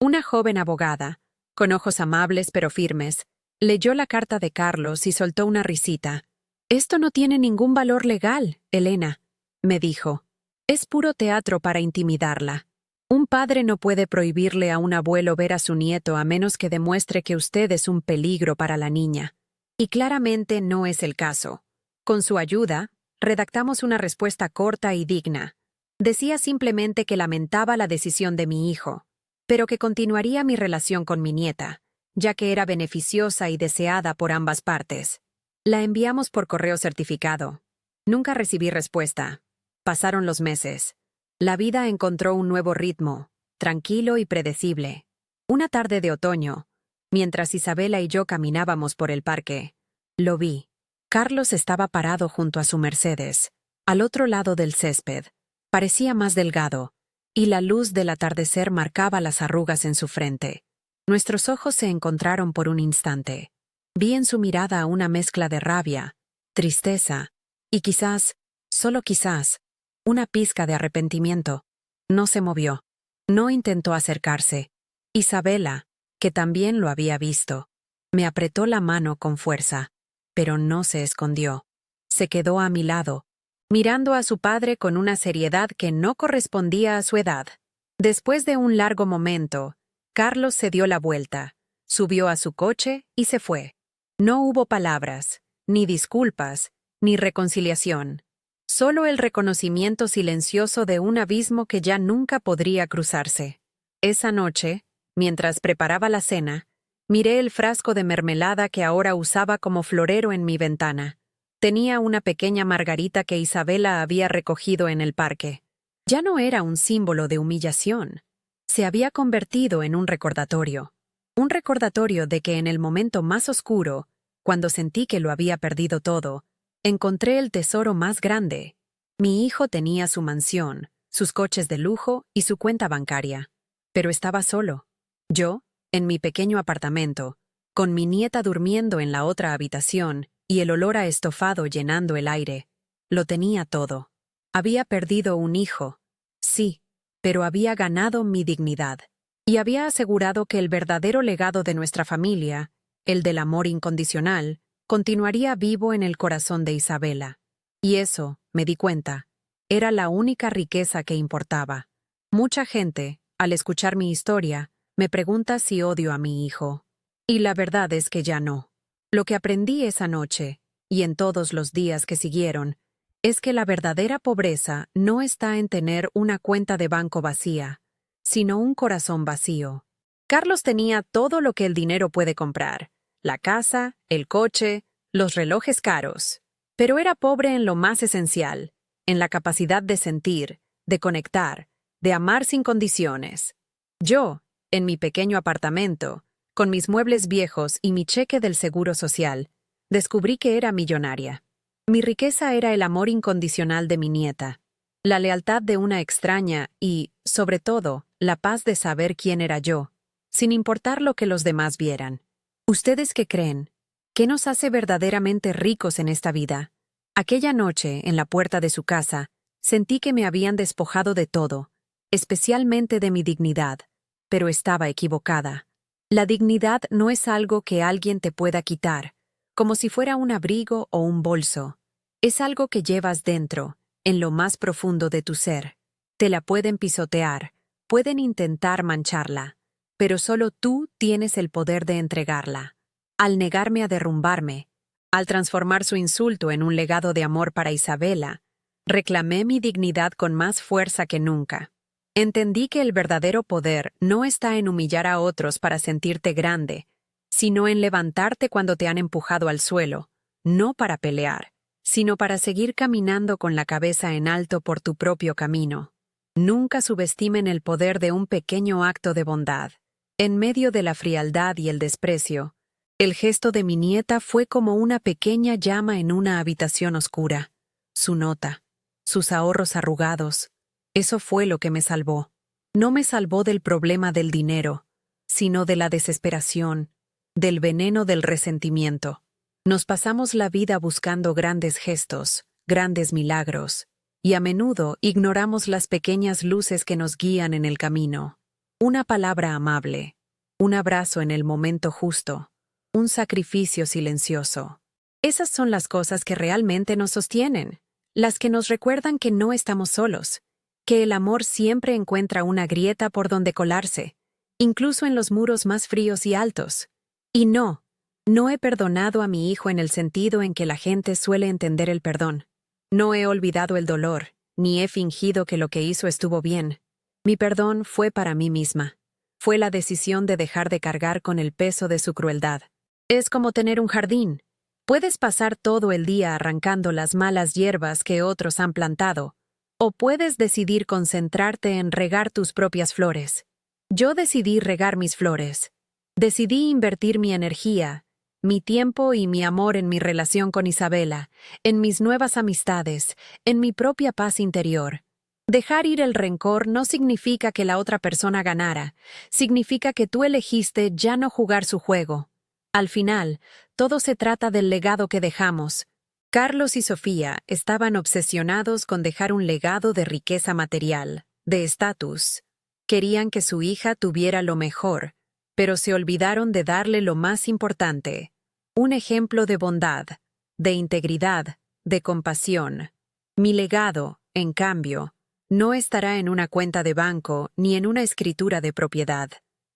Una joven abogada, con ojos amables pero firmes, leyó la carta de Carlos y soltó una risita. «Esto no tiene ningún valor legal, Elena», me dijo. «Es puro teatro para intimidarla. Un padre no puede prohibirle a un abuelo ver a su nieto a menos que demuestre que usted es un peligro para la niña. Y claramente no es el caso. Con su ayuda, redactamos una respuesta corta y digna. Decía simplemente que lamentaba la decisión de mi hijo, pero que continuaría mi relación con mi nieta, ya que era beneficiosa y deseada por ambas partes. La enviamos por correo certificado. Nunca recibí respuesta. Pasaron los meses. La vida encontró un nuevo ritmo, tranquilo y predecible. Una tarde de otoño, mientras Isabela y yo caminábamos por el parque, lo vi. Carlos estaba parado junto a su Mercedes, al otro lado del césped. Parecía más delgado, y la luz del atardecer marcaba las arrugas en su frente. Nuestros ojos se encontraron por un instante. Vi en su mirada una mezcla de rabia, tristeza, y quizás, solo quizás, una pizca de arrepentimiento. No se movió. No intentó acercarse. Isabela, que también lo había visto, me apretó la mano con fuerza, pero no se escondió. Se quedó a mi lado, mirando a su padre con una seriedad que no correspondía a su edad. Después de un largo momento, Carlos se dio la vuelta, subió a su coche y se fue. No hubo palabras, ni disculpas, ni reconciliación. Solo el reconocimiento silencioso de un abismo que ya nunca podría cruzarse. Esa noche, mientras preparaba la cena, miré el frasco de mermelada que ahora usaba como florero en mi ventana. Tenía una pequeña margarita que Isabela había recogido en el parque. Ya no era un símbolo de humillación. Se había convertido en un recordatorio. Un recordatorio de que en el momento más oscuro, cuando sentí que lo había perdido todo, encontré el tesoro más grande. Mi hijo tenía su mansión, sus coches de lujo y su cuenta bancaria. Pero estaba solo. Yo, en mi pequeño apartamento, con mi nieta durmiendo en la otra habitación y el olor a estofado llenando el aire. Lo tenía todo. Había perdido un hijo. Sí, pero había ganado mi dignidad. Y había asegurado que el verdadero legado de nuestra familia, el del amor incondicional, continuaría vivo en el corazón de Isabela. Y eso, me di cuenta, era la única riqueza que importaba. Mucha gente, al escuchar mi historia, me pregunta si odio a mi hijo. Y la verdad es que ya no. Lo que aprendí esa noche, y en todos los días que siguieron, es que la verdadera pobreza no está en tener una cuenta de banco vacía, sino un corazón vacío. Carlos tenía todo lo que el dinero puede comprar: la casa, el coche, los relojes caros. Pero era pobre en lo más esencial, en la capacidad de sentir, de conectar, de amar sin condiciones. Yo, en mi pequeño apartamento, con mis muebles viejos y mi cheque del Seguro Social, descubrí que era millonaria. Mi riqueza era el amor incondicional de mi nieta. la lealtad de una extraña y, sobre todo, la paz de saber quién era yo, sin importar lo que los demás vieran. ¿Ustedes qué creen? ¿Qué nos hace verdaderamente ricos en esta vida? Aquella noche, en la puerta de su casa, sentí que me habían despojado de todo, especialmente de mi dignidad, pero estaba equivocada. La dignidad no es algo que alguien te pueda quitar, como si fuera un abrigo o un bolso. Es algo que llevas dentro, en lo más profundo de tu ser. Te la pueden pisotear, pueden intentar mancharla, pero solo tú tienes el poder de entregarla. Al negarme a derrumbarme, al transformar su insulto en un legado de amor para Isabela, reclamé mi dignidad con más fuerza que nunca. Entendí que el verdadero poder no está en humillar a otros para sentirte grande, sino en levantarte cuando te han empujado al suelo, no para pelear, sino para seguir caminando con la cabeza en alto por tu propio camino. Nunca subestimen el poder de un pequeño acto de bondad. En medio de la frialdad y el desprecio, el gesto de mi nieta fue como una pequeña llama en una habitación oscura. Su nota, sus ahorros arrugados, eso fue lo que me salvó. No me salvó del problema del dinero, sino de la desesperación, del veneno del resentimiento. Nos pasamos la vida buscando grandes gestos, grandes milagros, y a menudo ignoramos las pequeñas luces que nos guían en el camino. Una palabra amable, un abrazo en el momento justo, un sacrificio silencioso. Esas son las cosas que realmente nos sostienen, las que nos recuerdan que no estamos solos, que el amor siempre encuentra una grieta por donde colarse, incluso en los muros más fríos y altos. Y no he perdonado a mi hijo en el sentido en que la gente suele entender el perdón. No he olvidado el dolor, ni he fingido que lo que hizo estuvo bien. Mi perdón fue para mí misma. Fue la decisión de dejar de cargar con el peso de su crueldad. Es como tener un jardín. Puedes pasar todo el día arrancando las malas hierbas que otros han plantado, o puedes decidir concentrarte en regar tus propias flores. Yo decidí regar mis flores. Decidí invertir mi energía, mi tiempo y mi amor en mi relación con Isabela, en mis nuevas amistades, en mi propia paz interior. Dejar ir el rencor no significa que la otra persona ganara, significa que tú elegiste ya no jugar su juego. Al final, todo se trata del legado que dejamos. Carlos y Sofía estaban obsesionados con dejar un legado de riqueza material, de estatus. Querían que su hija tuviera lo mejor, pero se olvidaron de darle lo más importante, un ejemplo de bondad, de integridad, de compasión. Mi legado, en cambio, no estará en una cuenta de banco ni en una escritura de propiedad.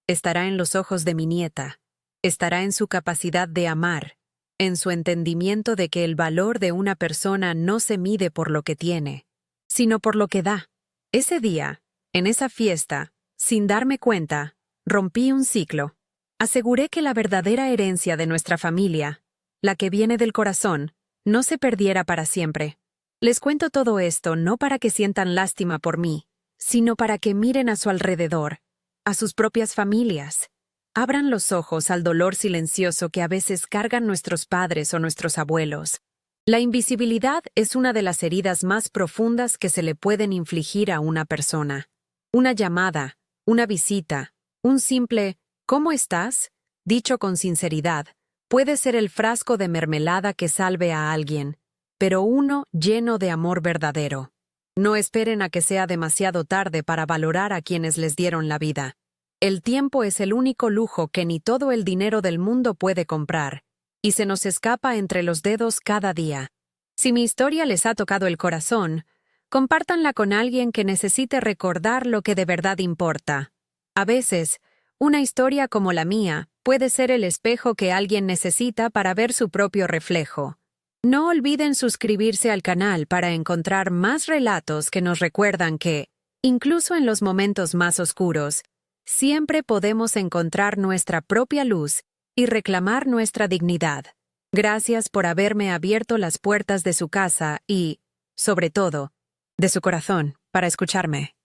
Estará en los ojos de mi nieta. Estará en su capacidad de amar, en su entendimiento de que el valor de una persona no se mide por lo que tiene, sino por lo que da. Ese día, en esa fiesta, sin darme cuenta, rompí un ciclo. Aseguré que la verdadera herencia de nuestra familia, la que viene del corazón, no se perdiera para siempre. Les cuento todo esto no para que sientan lástima por mí, sino para que miren a su alrededor, a sus propias familias. Abran los ojos al dolor silencioso que a veces cargan nuestros padres o nuestros abuelos. La invisibilidad es una de las heridas más profundas que se le pueden infligir a una persona. Una llamada, una visita, un simple ¿cómo estás?, dicho con sinceridad, puede ser el frasco de mermelada que salve a alguien, pero uno lleno de amor verdadero. No esperen a que sea demasiado tarde para valorar a quienes les dieron la vida. El tiempo es el único lujo que ni todo el dinero del mundo puede comprar, y se nos escapa entre los dedos cada día. Si mi historia les ha tocado el corazón, compártanla con alguien que necesite recordar lo que de verdad importa. A veces, una historia como la mía puede ser el espejo que alguien necesita para ver su propio reflejo. No olviden suscribirse al canal para encontrar más relatos que nos recuerdan que, incluso en los momentos más oscuros, siempre podemos encontrar nuestra propia luz y reclamar nuestra dignidad. Gracias por haberme abierto las puertas de su casa y, sobre todo, de su corazón, para escucharme.